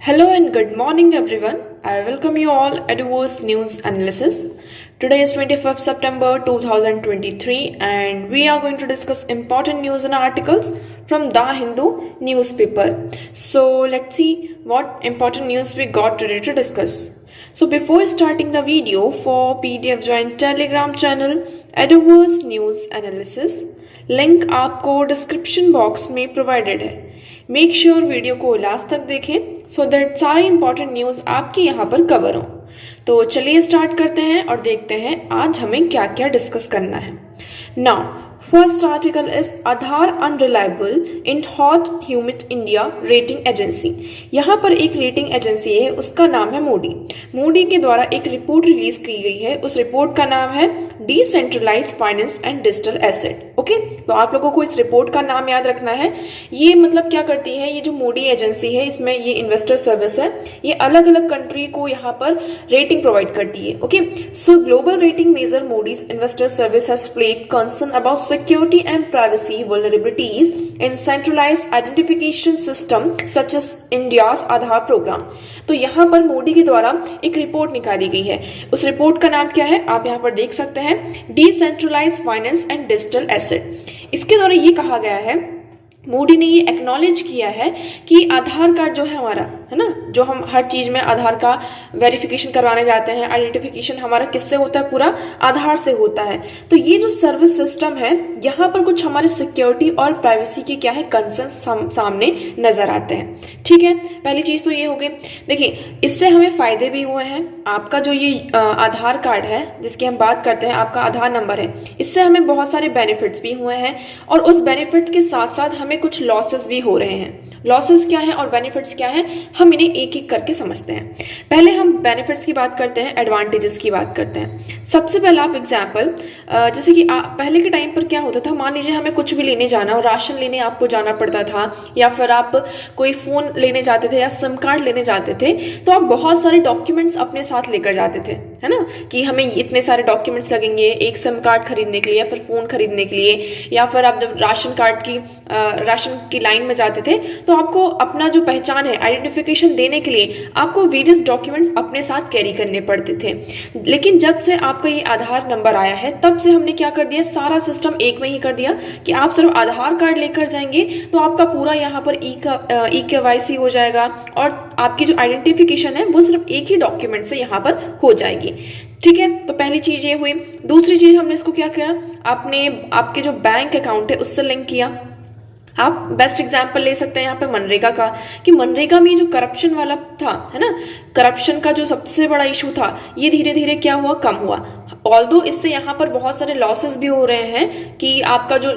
Hello and good morning everyone. I welcome you all at Eduverse News Analysis. Today is 25th September 2023 and we are going to discuss important news and articles from The Hindu newspaper. So let's see what important news we got today to discuss. So before starting the video, for PDF join Telegram channel Eduverse News Analysis. Link आपको description box में provided है. Make sure video को last तक देखें so that सारी important news आपकी यहाँ पर कवर हो. तो चलिए स्टार्ट करते हैं और देखते हैं आज हमें क्या क्या डिस्कस करना है. Now first article is Aadhaar unreliable in hot humid India rating agency. यहाँ पर एक रेटिंग एजेंसी है, उसका नाम है मोडी. मोडी के द्वारा एक रिपोर्ट रिलीज की गई है. उस रिपोर्ट का नाम है decentralised finance and digital asset. Okay, तो आप लोगों को इस रिपोर्ट का नाम याद रखना है. ये मतलब क्या करती है, ये जो मोडी एजेंसी है इसमें ये इन्वेस्टर सर्विस है. ये अलग अलग कंट्री को यहाँ पर रेटिंग प्रोवाइड करती है. Okay, so global rating major Moody's investor service has flagged concern about security and privacy vulnerabilities in centralized identification system such as India's Aadhaar program. तो यहाँ पर मोदी के द्वारा एक रिपोर्ट निकाली गई है. उस रिपोर्ट का नाम क्या है आप यहाँ पर देख सकते हैं, decentralised finance and digital asset. इसके द्वारा ये कहा गया है, मोदी ने ये एक्नॉलेज किया है कि आधार कार्ड जो है हमारा है ना, जो हम हर चीज में आधार का वेरिफिकेशन करवाने जाते हैं, आइडेंटिफिकेशन हमारा किससे होता है, पूरा आधार से होता है. तो ये जो सर्विस सिस्टम है यहाँ पर कुछ हमारे सिक्योरिटी और प्राइवेसी के क्या है कंसर्न सामने नजर आते हैं. ठीक है, पहली चीज तो ये हो गई. देखिए इससे हमें फायदे भी हुए हैं. आपका जो ये आधार कार्ड है जिसकी हम बात करते हैं, आपका आधार नंबर है, इससे हमें बहुत सारे बेनिफिट्स भी हुए हैं और उस बेनिफिट्स के साथ साथ हमें कुछ लॉसेस भी हो रहे हैं. लॉसेस क्या है और बेनिफिट्स क्या है, हम इन्हें एक एक करके समझते हैं. पहले हम बेनिफिट्स की बात करते हैं, एडवांटेजेस की बात करते हैं. सबसे पहला आप एग्जांपल, जैसे कि पहले के टाइम पर क्या होता था, मान लीजिए हमें कुछ भी लेने जाना हो, राशन लेने आपको जाना पड़ता था या फिर आप कोई फोन लेने जाते थे या सिम कार्ड लेने जाते थे, तो आप बहुत सारे डॉक्यूमेंट्स अपने साथ लेकर जाते थे, है ना, कि हमें इतने सारे डॉक्यूमेंट्स लगेंगे एक सिम कार्ड खरीदने के लिए या फिर फोन खरीदने के लिए. या फिर आप जब राशन की लाइन में जाते थे तो आपको अपना जो पहचान है, आइडेंटिफिकेशन देने के लिए आपको वेरियस डॉक्यूमेंट्स अपने साथ कैरी करने पड़ते थे. लेकिन जब से आपका ये आधार नंबर आया है तब से हमने क्या कर दिया, सारा सिस्टम एक में ही कर दिया कि आप सिर्फ आधार कार्ड लेकर जाएंगे तो आपका पूरा यहाँ पर ई केवाईसी हो जाएगा और आपकी जो आइडेंटिफिकेशन है वो सिर्फ एक ही डॉक्यूमेंट से यहाँ पर हो जाएगी. ठीक है, तो पहली चीज ये हुई. दूसरी चीज हमने इसको क्या किया, आपने आपके जो बैंक अकाउंट है उससे लिंक किया. आप बेस्ट एग्जाम्पल ले सकते हैं यहाँ पे मनरेगा का, कि मनरेगा में जो करप्शन वाला था, है ना, करप्शन का जो सबसे बड़ा इशू था, ये धीरे धीरे क्या हुआ, कम हुआ. ऑल्दो इससे यहाँ पर बहुत सारे लॉसेस भी हो रहे हैं कि आपका जो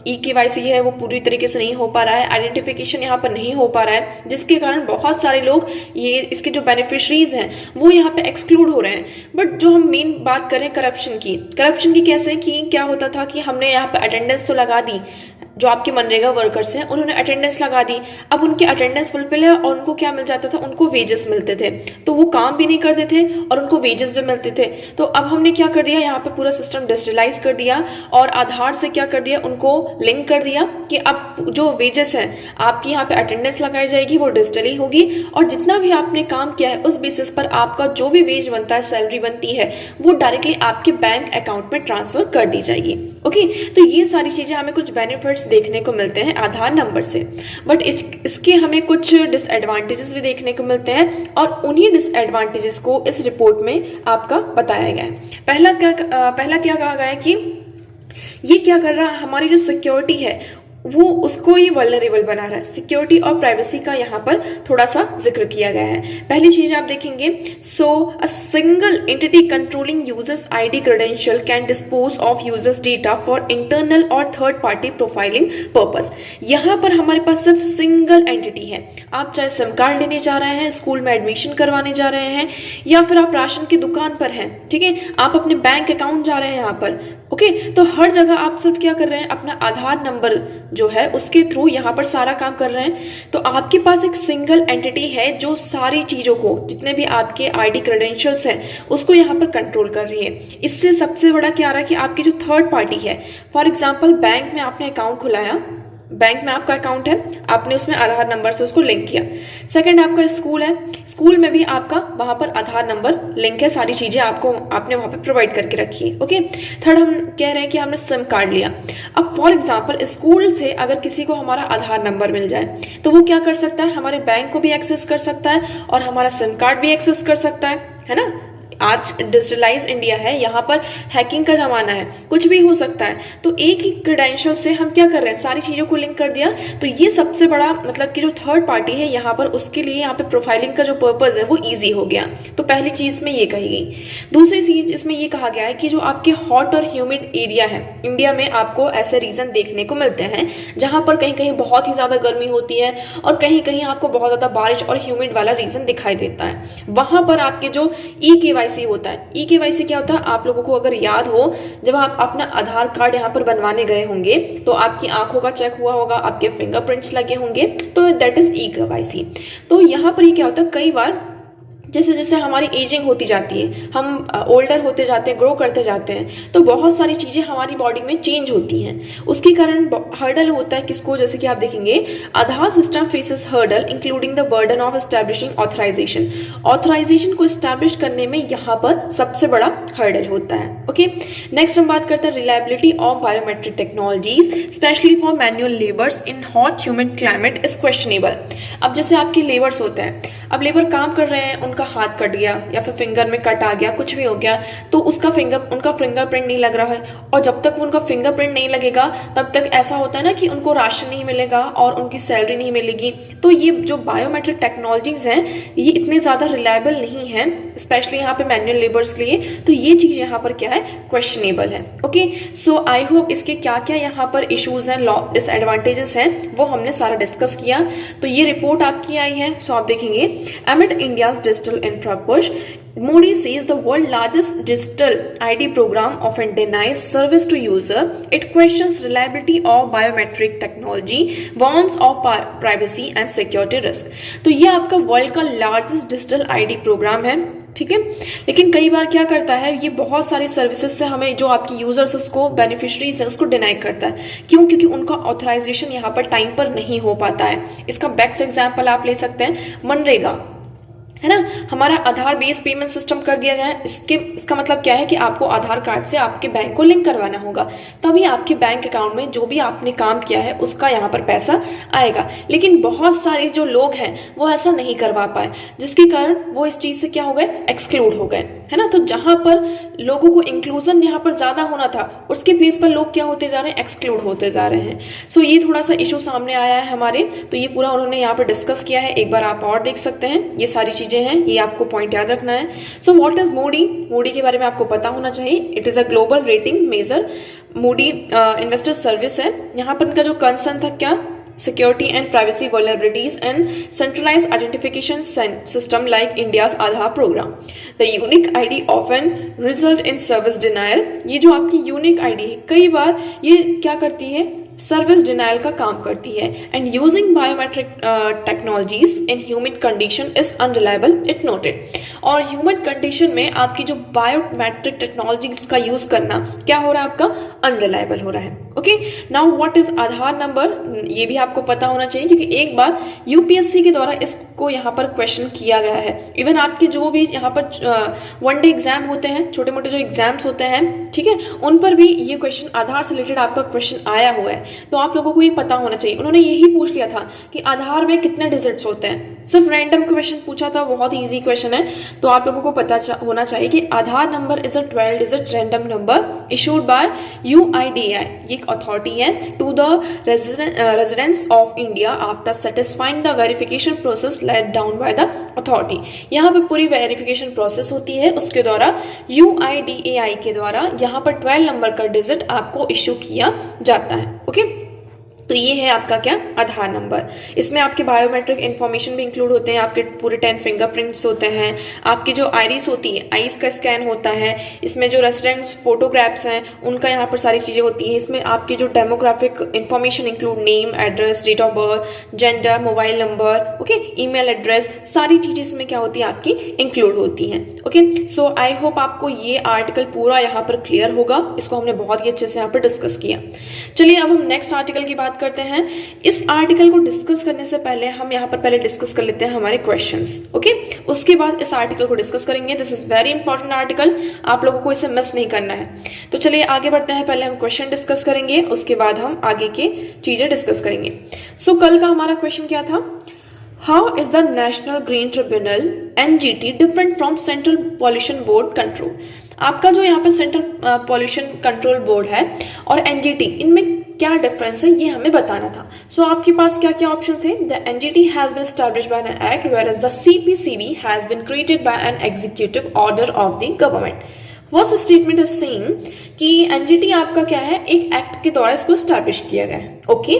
ई केवाईसी है वो पूरी तरीके से नहीं हो पा रहा है, आइडेंटिफिकेशन यहाँ पर नहीं हो पा रहा है, जिसके कारण बहुत सारे लोग ये इसके जो बेनिफिशरीज हैं वो यहाँ पे एक्सक्लूड हो रहे हैं. बट जो हम मेन बात करें करप्शन की कैसे कि क्या होता था कि हमने यहाँ पे अटेंडेंस तो लगा दी, जो आपके मनरेगा वर्कर्स हैं उन्होंने अटेंडेंस लगा दी, अब उनकी अटेंडेंस फुलफिल है और उनको क्या मिल जाता था, उनको वेजेस मिलते थे, तो वो काम भी नहीं करते थे और उनको वेजेस भी मिलते थे. तो अब हमने क्या कर दिया, यहाँ पे पूरा सिस्टम डिजिटलाइज कर दिया और आधार से क्या कर दिया, उनको लिंक कर दिया कि अब जो वेजेस हैं आपकी यहाँ पे अटेंडेंस लगाई जाएगी वो डिजिटली होगी और जितना भी आपने काम किया है उस बेसिस पर आपका जो भी वेज बनता है, सैलरी बनती है, वो डायरेक्टली आपके बैंक अकाउंट में ट्रांसफर कर दी जाएगी. ओके, तो ये सारी चीजें हमें कुछ बेनिफिट्स देखने को मिलते हैं आधार नंबर से. बट इसके हमें कुछ डिसएडवांटेजेस भी देखने को मिलते हैं और उन्हीं डिसएडवांटेजेस को इस रिपोर्ट में आपका बताया गया है. पहला क्या कहा गया है कि ये क्या कर रहा है, हमारी जो सिक्योरिटी है वो उसको ही वल्नरेबल बना रहा है. सिक्योरिटी और प्राइवेसी का यहाँ पर थोड़ा सा जिक्र किया गया है. पहली चीज आप देखेंगे, so a single entity controlling users ID credential can dispose of users data for internal और थर्ड पार्टी प्रोफाइलिंग पर्पस. यहाँ पर हमारे पास सिर्फ सिंगल एंटिटी है. आप चाहे सिम कार्ड लेने जा रहे हैं, स्कूल में एडमिशन करवाने जा रहे हैं या फिर आप राशन की दुकान पर हैं, ठीक है, आप अपने बैंक अकाउंट जा रहे हैं यहाँ पर. ओके, तो हर जगह आप सिर्फ क्या कर रहे हैं, अपना आधार नंबर जो है उसके थ्रू यहाँ पर सारा काम कर रहे हैं. तो आपके पास एक सिंगल एंटिटी है जो सारी चीजों को, जितने भी आपके आईडी क्रेडेंशियल्स हैं उसको यहाँ पर कंट्रोल कर रही है. इससे सबसे बड़ा क्या आ रहा है कि आपकी जो थर्ड पार्टी है, फॉर एग्जांपल बैंक में आपने अकाउंट खुलाया, बैंक में आपका अकाउंट है, आपने उसमें आधार नंबर से उसको लिंक किया। सेकंड आपका स्कूल है, स्कूल में भी आपका वहां पर आधार नंबर लिंक है, सारी चीजें आपने वहां पर प्रोवाइड करके रखी है। ओके, थर्ड हम कह रहे हैं कि हमने सिम कार्ड लिया। अब फॉर एग्जाम्पल स्कूल से अगर किसी को हमारा आधार नंबर मिल जाए तो वो क्या कर सकता है, हमारे बैंक को भी एक्सेस कर सकता है और हमारा सिम कार्ड भी एक्सेस कर सकता है ना। आज डिजिटलाइज इंडिया है, यहाँ पर हैकिंग का जमाना है, कुछ भी हो सकता है। तो एक ही क्रेडेंशियल से हम क्या कर रहे हैं, सारी चीजों को लिंक कर दिया। तो ये सबसे बड़ा मतलब कि जो थर्ड पार्टी है यहाँ पर, उसके लिए यहाँ पे प्रोफाइलिंग का जो पर्पज है वो इजी हो गया। तो पहली चीज में ये कही गई। दूसरी चीज इसमें ये कहा गया है कि जो आपके हॉट और ह्यूमिड एरिया है इंडिया में, आपको ऐसे रीजन देखने को मिलते हैं जहां पर कहीं कहीं बहुत ही ज्यादा गर्मी होती है और कहीं कहीं आपको बहुत ज्यादा बारिश और ह्यूमिड वाला रीजन दिखाई देता है। वहां पर आपके जो KYC होता है, KYC क्या होता है, आप लोगों को अगर याद हो, जब आप अपना आधार कार्ड यहाँ पर बनवाने गए होंगे तो आपकी आंखों का चेक हुआ होगा, आपके फिंगरप्रिंट्स लगे होंगे, तो दैट इज KYC। तो यहाँ पर ये क्या होता है, कई बार जैसे जैसे हमारी एजिंग होती जाती है, हम ओल्डर होते जाते हैं, ग्रो करते जाते हैं, तो बहुत सारी चीजें हमारी बॉडी में चेंज होती हैं। उसके कारण हर्डल होता है किसको, जैसे कि आप देखेंगे Aadhaar system faces hurdle including the burden of establishing authorization. Authorization को एस्टैब्लिश करने में यहाँ पर सबसे बड़ा हर्डल होता है। ओके, नेक्स्ट हम बात करते हैं reliability of biometric technologies specially for manual labours in hot humid climate is questionable. अब जैसे आपके लेबर्स होते हैं, अब लेबर काम कर रहे हैं, उनका हाथ कट गया या फिर फिंगर में कट आ गया, कुछ भी हो गया, तो उनका फिंगरप्रिंट नहीं लग रहा है, और जब तक उनका फिंगरप्रिंट नहीं लगेगा तब तक ऐसा होता है ना कि उनको राशन नहीं मिलेगा और उनकी सैलरी नहीं मिलेगी। तो ये जो बायोमेट्रिक टेक्नोलॉजीज हैं ये इतने ज्यादा रिलायबल नहीं है, स्पेशली यहाँ पे मैनुअल लेबर्स के लिए। तो ये चीज यहाँ पर क्या है, क्वेश्चनेबल है। ओके, सो आई होप इसके क्या क्या यहाँ पर इश्यूज हैं, डिसएडवांटेजेस हैं, वो हमने सारा डिस्कस किया। तो ये रिपोर्ट आपकी आई है, सो आप देखेंगे amid India's digital infra push, Modi says the world's largest digital ID program often denies service to user. It questions reliability of biometric technology, warns of privacy and security risk. तो ये आपका world का largest digital ID programme है, ठीक है। लेकिन कई बार क्या करता है, ये बहुत सारी सर्विसेज से हमें जो आपकी यूजर्स उसको बेनिफिशरीज है उसको डिनाई करता है। क्यों? क्योंकि उनका ऑथराइजेशन यहाँ पर टाइम पर नहीं हो पाता है। इसका बेस्ट एग्जांपल आप ले सकते हैं मनरेगा, है ना। हमारा आधार बेस्ड पेमेंट सिस्टम कर दिया गया है। इसका मतलब क्या है कि आपको आधार कार्ड से आपके बैंक को लिंक करवाना होगा, तभी आपके बैंक अकाउंट में जो भी आपने काम किया है उसका यहाँ पर पैसा आएगा। लेकिन बहुत सारे जो लोग हैं वो ऐसा नहीं करवा पाए, जिसके कारण वो इस चीज से क्या हो गए, एक्सक्लूड हो गए, है ना। तो जहां पर लोगों को इंक्लूजन यहाँ पर ज्यादा होना था, उसके प्लेस पर लोग क्या होते जा रहे हैं, एक्सक्लूड होते जा रहे हैं। सो ये थोड़ा सा इशू सामने आया है हमारे, तो ये पूरा उन्होंने यहाँ पर डिस्कस किया है, एक बार आप और देख सकते हैं। ये सारी चीजें हैं, ये आपको पॉइंट याद रखना है। सो व्हाट इज मोडी? मोडी के बारे में आपको पता होना चाहिए। It is a global rating major. Moody investor service है। यहाँ पर इनका जो कंसर्न था क्या, security and privacy vulnerabilities and centralized identification system like India's Aadhaar program. The unique ID often result in service denial. ये जो आपकी unique ID है, कई बार ये क्या करती है, सर्विस डिनायल का काम करती है। And using biometric technologies in humid condition is unreliable, it noted. और ह्यूमिड कंडीशन में आपकी जो बायोमेट्रिक टेक्नोलॉजीज का यूज करना क्या हो रहा है, आपका अनरिलायबल हो रहा है। Okay, now what is Aadhaar number, ये भी आपको पता होना चाहिए, क्योंकि एक बार यूपीएससी के द्वारा इसको यहाँ पर क्वेश्चन किया गया है। इवन आपके जो भी यहाँ पर वन डे एग्जाम होते हैं, छोटे मोटे जो एग्जाम्स होते हैं, ठीक है, उन पर भी ये क्वेश्चन आधार से रिलेटेड आपका क्वेश्चन आया हुआ है। तो आप लोगों को ये पता होना चाहिए। उन्होंने यही पूछ लिया था कि आधार में कितने डिजिट्स होते हैं, सिर्फ रैंडम क्वेश्चन पूछा था, बहुत इजी क्वेश्चन है। तो आप लोगों को पता होना चाहिए कि Aadhaar number is a 12 digit random number issued by UIDAI, ये एक अथॉरिटी है, to the residents of India after satisfying the verification process laid down by the authority. यहाँ पे पूरी वेरिफिकेशन प्रोसेस होती है, उसके द्वारा UIDAI के द्वारा यहाँ पर 12 नंबर का डिजिट आपको इश्यू किया जाता है। ओके, तो ये है आपका क्या, आधार नंबर। इसमें आपके बायोमेट्रिक इन्फॉर्मेशन भी इंक्लूड होते हैं, आपके पूरे 10 फिंगरप्रिंट्स होते हैं, आपकी जो आइरिस होती है, आइस का स्कैन होता है, इसमें जो रेसिडेंट्स फोटोग्राफ्स हैं उनका यहाँ पर सारी चीजें होती हैं। इसमें आपकी जो demographic information include name, address, date of birth, gender, mobile number, okay, email address, सारी चीजें इसमें क्या होती है, आपकी इंक्लूड होती हैं। ओके, सो आई होप आपको ये आर्टिकल पूरा यहाँ पर क्लियर होगा। इसको हमने बहुत ही अच्छे से यहाँ पर डिस्कस किया। चलिए अब हम नेक्स्ट आर्टिकल की बात बात करते हैं। इस आर्टिकल को डिस्कस करने से पहले हम यहाँ पर पहले डिस्कस कर लेते हैं हमारे क्वेश्चंस, ओके। उसके बाद इस आर्टिकल को डिस्कस करेंगे। This is very important article, आप लोगों को इसे मिस नहीं करना है। तो चलिए आगे बढ़ते हैं। पहले हम क्वेश्चन डिस्कस करेंगे, उसके बाद हम आगे की चीजें डिस्कस करेंगे। सो कल का हमारा क्वेश्चन क्या था? How is the national green tribunal NGT different from central pollution board control? आपका जो यहाँ पे सेंट्रल पॉल्यूशन कंट्रोल बोर्ड है और NGT, इनमें क्या डिफरेंस है ये हमें बताना था। सो आपके पास क्या क्या ऑप्शन थे? The NGT has been established by an act whereas the CPCB has been created by an executive order of the government. First statement is saying कि NGT आपका क्या है, एक एक्ट के द्वारा इसको स्टैब्लिश किया गया है, ओके।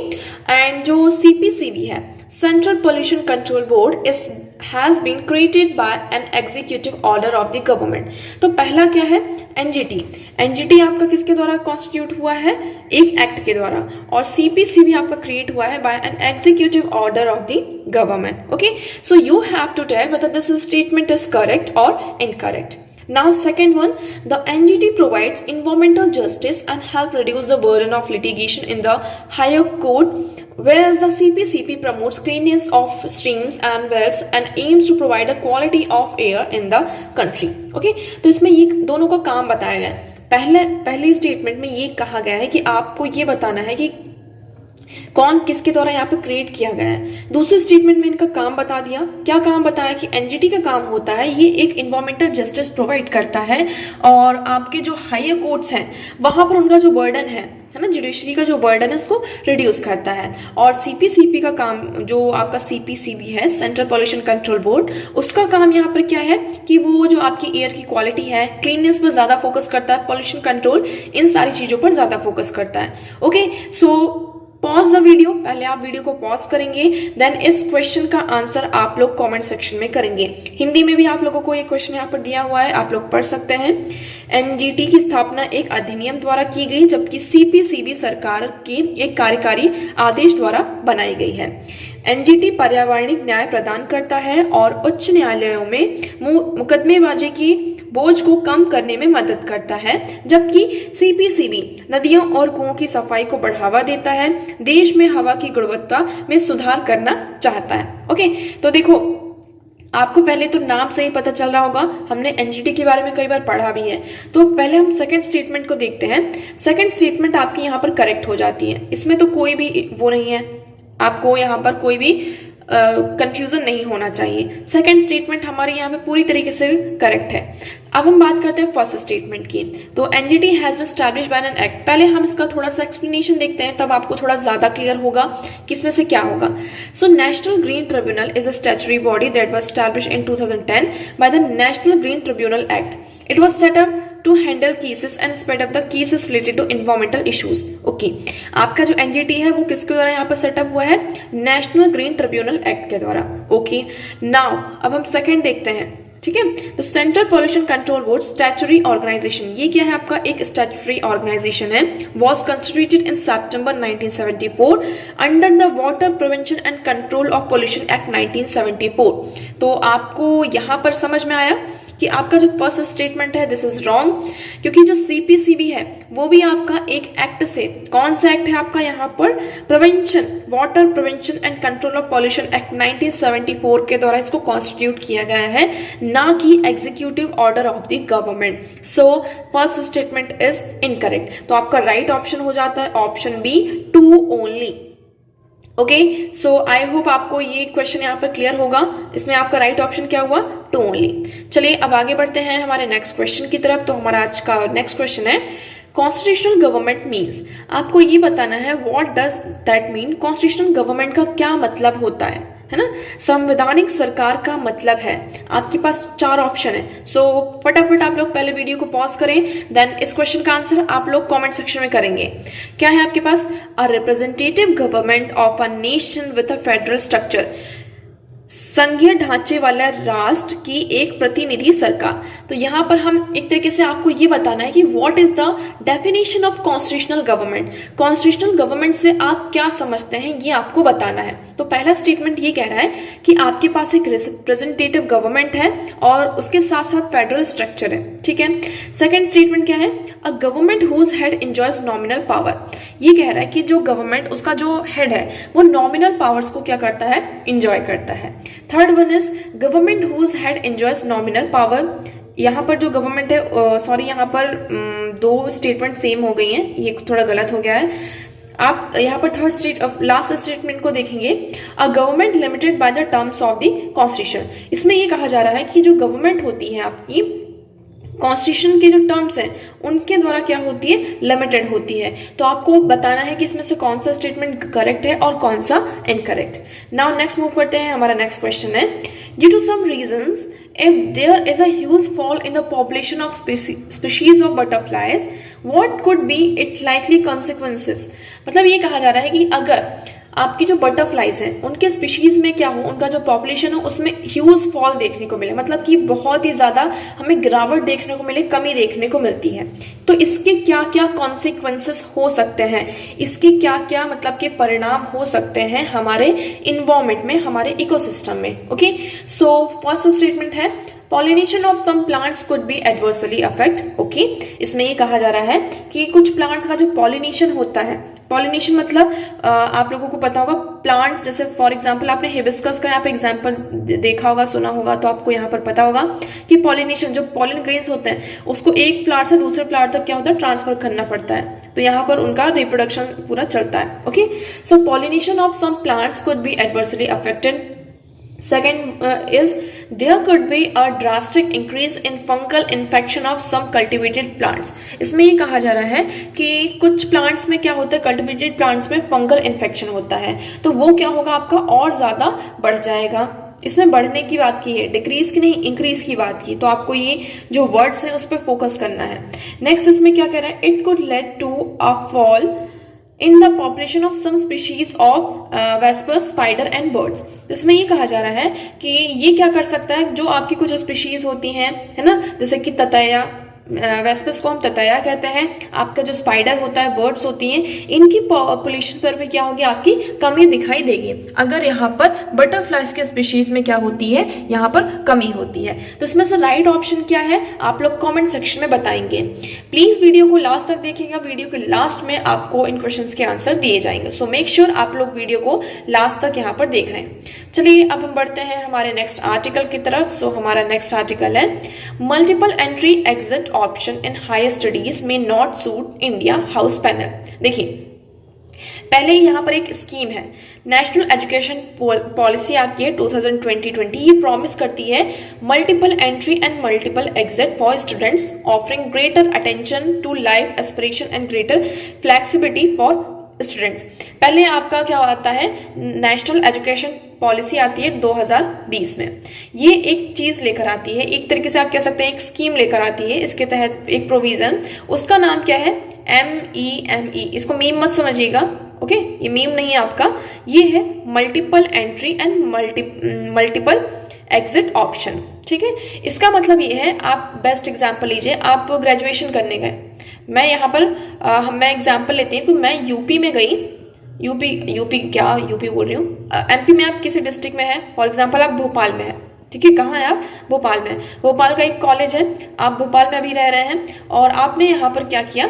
एंड जो CPCB है, central pollution control board, is has been created by an executive order of the government. तो पहला क्या है? NGT आपका किसके द्वारा कॉन्स्टिट्यूट हुआ है? एक एक्ट के द्वारा। और CPCB आपका क्रिएट हुआ है by an executive order of the government, okay. So you have to tell whether this statement is correct or incorrect. Now second one, the NGT provides environmental justice and help reduce the burden of litigation in the higher court, whereas the CPCB promotes cleanliness of streams and wells and aims to provide the quality of air in the country, okay। तो इसमें ये दोनों का काम बताया गया है। पहले स्टेटमेंट में ये कहा गया है कि आपको ये बताना है कि कौन किसके द्वारा यहाँ पे क्रिएट किया गया है। दूसरे स्टेटमेंट में इनका काम बता दिया। क्या काम बताया कि NGT का काम होता है, ये एक इन्वायरमेंटल जस्टिस प्रोवाइड करता है और आपके जो हायर कोर्ट्स हैं वहां पर उनका जो बर्डन है ना, जुडिशरी का जो बर्डन है उसको रिड्यूस करता है। और CPCB का काम, जो आपका CPCB है, सेंट्रल पॉल्यूशन कंट्रोल बोर्ड, उसका काम यहाँ पर क्या है कि वो जो आपकी एयर की क्वालिटी है, क्लीननेस पर ज्यादा फोकस करता है, पॉल्यूशन कंट्रोल, इन सारी चीजों पर ज्यादा फोकस करता है, okay. So pause the video, पहले आप वीडियो को पॉज करेंगे, देन इस क्वेश्चन का आंसर आप लोग कमेंट सेक्शन में करेंगे। हिंदी में भी आप लोगों को ये क्वेश्चन यहाँ पर दिया हुआ है, आप लोग पढ़ सकते हैं। NGT की स्थापना एक अधिनियम द्वारा की गई, जबकि CPCB सरकार की एक कार्यकारी आदेश द्वारा बनाई गई है। NGT पर्यावरणिक न्याय प्रदान करता है और उच्च न्यायालयों में मुकदमेबाजी की बोझ को कम करने में मदद करता है, जबकि CPCB नदियों और कुओं की सफाई को बढ़ावा देता है, देश में हवा की गुणवत्ता में सुधार करना चाहता है, ओके। तो देखो, आपको पहले तो नाम से ही पता चल रहा होगा, हमने NGT के बारे में कई बार पढ़ा भी है। तो पहले हम सेकंड स्टेटमेंट को देखते हैं। सेकंड स्टेटमेंट आपकी यहाँ पर करेक्ट हो जाती है, इसमें तो कोई भी वो नहीं है, आपको यहाँ पर कोई भी कंफ्यूजन नहीं होना चाहिए। सेकंड स्टेटमेंट हमारे यहाँ पे पूरी तरीके से करेक्ट है। अब हम बात करते हैं फर्स्ट स्टेटमेंट की। तो NGT has been established by an act, पहले हम इसका थोड़ा सा एक्सप्लेनेशन देखते हैं, तब आपको थोड़ा ज्यादा क्लियर होगा कि इसमें से क्या होगा। So national green tribunal is a statutory body that was established in 2010 by the national green tribunal act. It was set up to handle cases and spread up the cases related to environmental issues, okay। आपका जो NGT है वो किसके द्वारा यहाँ पर setup हुआ है? नेशनल ग्रीन ट्रिब्यूनल एक्ट के द्वारा, ओके। नाउ अब हम सेकंड देखते हैं, ठीक है। The central pollution control board statutory organisation, ये क्या है? आपका एक स्टैट्यूटरी ऑर्गेनाइजेशन है, was constituted in September 1974 under the water prevention and control of pollution act 1974। तो आपको यहाँ पर समझ में आया कि आपका जो फर्स्ट स्टेटमेंट है दिस इज रॉन्ग, क्योंकि जो CPCB है वो भी आपका एक एक्ट से, कौन सा एक्ट है आपका यहाँ पर? Prevention, water prevention and control of pollution act 1974 के द्वारा इसको कॉन्स्टिट्यूट किया गया है, ना कि executive order of the government. So first statement is incorrect. तो आपका राइट ऑप्शन हो जाता है option B, 2 only, okay. So I hope आपको ये क्वेश्चन यहाँ पर क्लियर होगा। इसमें आपका राइट ऑप्शन क्या हुआ? 2 ओनली। चलिए अब आगे बढ़ते हैं हमारे नेक्स्ट क्वेश्चन की तरफ। तो हमारा आज का नेक्स्ट क्वेश्चन है, कॉन्स्टिट्यूशनल गवर्नमेंट मीन्स। आपको ये बताना है what does that mean, constitutional government का क्या मतलब होता है ना। संवैधानिक सरकार का मतलब है, आपके पास 4 ऑप्शन है। सो फटाफट आप लोग पहले वीडियो को पॉज करें, देन इस क्वेश्चन का आंसर आप लोग कमेंट सेक्शन में करेंगे। क्या है आपके पास? A representative government of a nation with a federal structure. संघीय ढांचे वाला राष्ट्र की एक प्रतिनिधि सरकार। तो यहाँ पर हम एक तरीके से आपको ये बताना है कि what is the definition of constitutional government. Constitutional government से आप क्या समझते हैं ये आपको बताना है। तो पहला स्टेटमेंट ये कह रहा है कि आपके पास एक रिप्रेजेंटेटिव गवर्नमेंट है और उसके साथ साथ फेडरल स्ट्रक्चर है, ठीक है। सेकेंड स्टेटमेंट क्या है, a government whose head enjoys nominal power. ये कह रहा है कि जो गवर्नमेंट, उसका जो हेड है वो नॉमिनल पावर्स को क्या करता है, इंजॉय करता है। Third one is government whose head enjoys nominal power. यहाँ पर जो गवर्नमेंट है, सॉरी यहाँ पर दो स्टेटमेंट सेम हो गई हैं, ये थोड़ा गलत हो गया है। आप यहाँ पर लास्ट स्टेटमेंट को देखेंगे, a government limited by the terms of the constitution. इसमें ये कहा जा रहा है कि जो गवर्नमेंट होती है आपकी, कॉन्स्टिट्यूशन के जो टर्म्स हैं उनके द्वारा क्या होती है, लिमिटेड होती है। तो आपको बताना है कि इसमें से कौन सा स्टेटमेंट करेक्ट है और कौन सा इनकरेक्ट। नाउ नेक्स्ट मूव करते हैं, हमारा नेक्स्ट क्वेश्चन है, due to some reasons if there is a huge fall in the population of species of butterflies, what could be its likely consequences। मतलब ये कहा जा रहा है कि अगर आपकी जो बटरफ्लाइज हैं उनके स्पीशीज में क्या हो, उनका जो पॉपुलेशन हो उसमें ह्यूज फॉल देखने को मिले, मतलब कि बहुत ही ज्यादा हमें गिरावट देखने को मिले, कमी देखने को मिलती है। तो इसके क्या क्या कॉन्सिक्वेंसेस हो सकते हैं, इसके क्या क्या मतलब के परिणाम हो सकते हैं हमारे इन्वायरमेंट में, हमारे इकोसिस्टम में। ओके, सो फर्स्ट स्टेटमेंट है pollination of some plants could be adversely affect. Okay, इसमें ये कहा जा रहा है कि कुछ प्लांट्स का जो पॉलिनेशन होता है, पॉलिनेशन मतलब आप लोगों को पता होगा प्लांट्स, जैसे फॉर एग्जांपल आपने हिबिस्कस का यहाँ पे एग्जांपल देखा होगा, सुना होगा, तो आपको यहाँ पर पता होगा कि पॉलिनेशन, जो पॉलिन ग्रेन्स होते हैं उसको एक प्लांट से दूसरे प्लांट तक क्या होता है, ट्रांसफर करना पड़ता है। तो यहाँ पर उनका रिप्रोडक्शन पूरा चलता है। Okay, so pollination of some plants could be adversely affected. Second is there could be a drastic increase in fungal infection of some cultivated plants। इसमें ये कहा जा रहा है कि कुछ प्लांट्स में क्या होता है, कल्टिवेटेड प्लांट्स में फंगल इन्फेक्शन होता है, तो वो क्या होगा आपका और ज्यादा बढ़ जाएगा। इसमें बढ़ने की बात की है, डिक्रीज की नहीं, इंक्रीज की बात की। तो आपको ये जो वर्ड्स है उस पर फोकस करना है। नेक्स्ट इसमें क्या कह रहा है, it could lead to a fall in the population of some species of vespers, spider and birds. तो इसमें ये कहा जा रहा है कि ये क्या कर सकता है, जो आपकी कुछ स्पीशीज होती हैं, है ना, जैसे कि ततैया, वेस्पर्स को हम ततैया कहते हैं, आपका जो स्पाइडर होता है, बर्ड्स होती हैं, इनकी पॉपुलेशन पर भी क्या होगी, आपकी कमी दिखाई देगी अगर यहाँ पर बटरफ्लाइज के स्पीशीज में क्या होती है, यहाँ पर कमी होती है। तो इसमें से राइट ऑप्शन क्या है आप लोग कमेंट सेक्शन में बताएंगे। प्लीज वीडियो को लास्ट तक देखिएगा, वीडियो के लास्ट में आपको इन क्वेश्चंस के आंसर दिए जाएंगे। सो मेक श्योर आप लोग वीडियो को लास्ट तक यहाँ पर देख रहे हैं। चलिए अब हम बढ़ते हैं हमारे नेक्स्ट आर्टिकल की तरफ। सो हमारा नेक्स्ट आर्टिकल है multiple entry exit option in higher studies में not suit India house panel. देखिए पहले यहाँ पर एक स्कीम है, नेशनल एजुकेशन पॉलिसी आपकी है 2020। ये प्रॉमिस करती है multiple entry and multiple exit for students, offering greater attention to life aspiration and greater flexibility for students. पहले आपका क्या आता है, नेशनल एजुकेशन पॉलिसी आती है 2020 में। ये एक चीज लेकर आती है, एक तरीके से आप कह सकते हैं एक स्कीम लेकर आती है। इसके तहत एक प्रोविजन, उसका नाम क्या है, MEME। इसको मीम मत समझिएगा, ओके, ये मीम नहीं है आपका, ये है multiple entry and multiple exit option. ठीक है, इसका मतलब ये है, आप बेस्ट एग्जांपल लीजिए, आप ग्रेजुएशन करने गए, मैं यहाँ पर मैं एग्जांपल लेती हूँ कि मैं यूपी में गई, यूपी बोल रही हूँ, MP में आप किसी डिस्ट्रिक्ट में है, फॉर एग्जांपल आप भोपाल में है, ठीक है, कहाँ है आप, भोपाल में। भोपाल का एक कॉलेज है, आप भोपाल में अभी रह रहे हैं और आपने यहाँ पर क्या किया,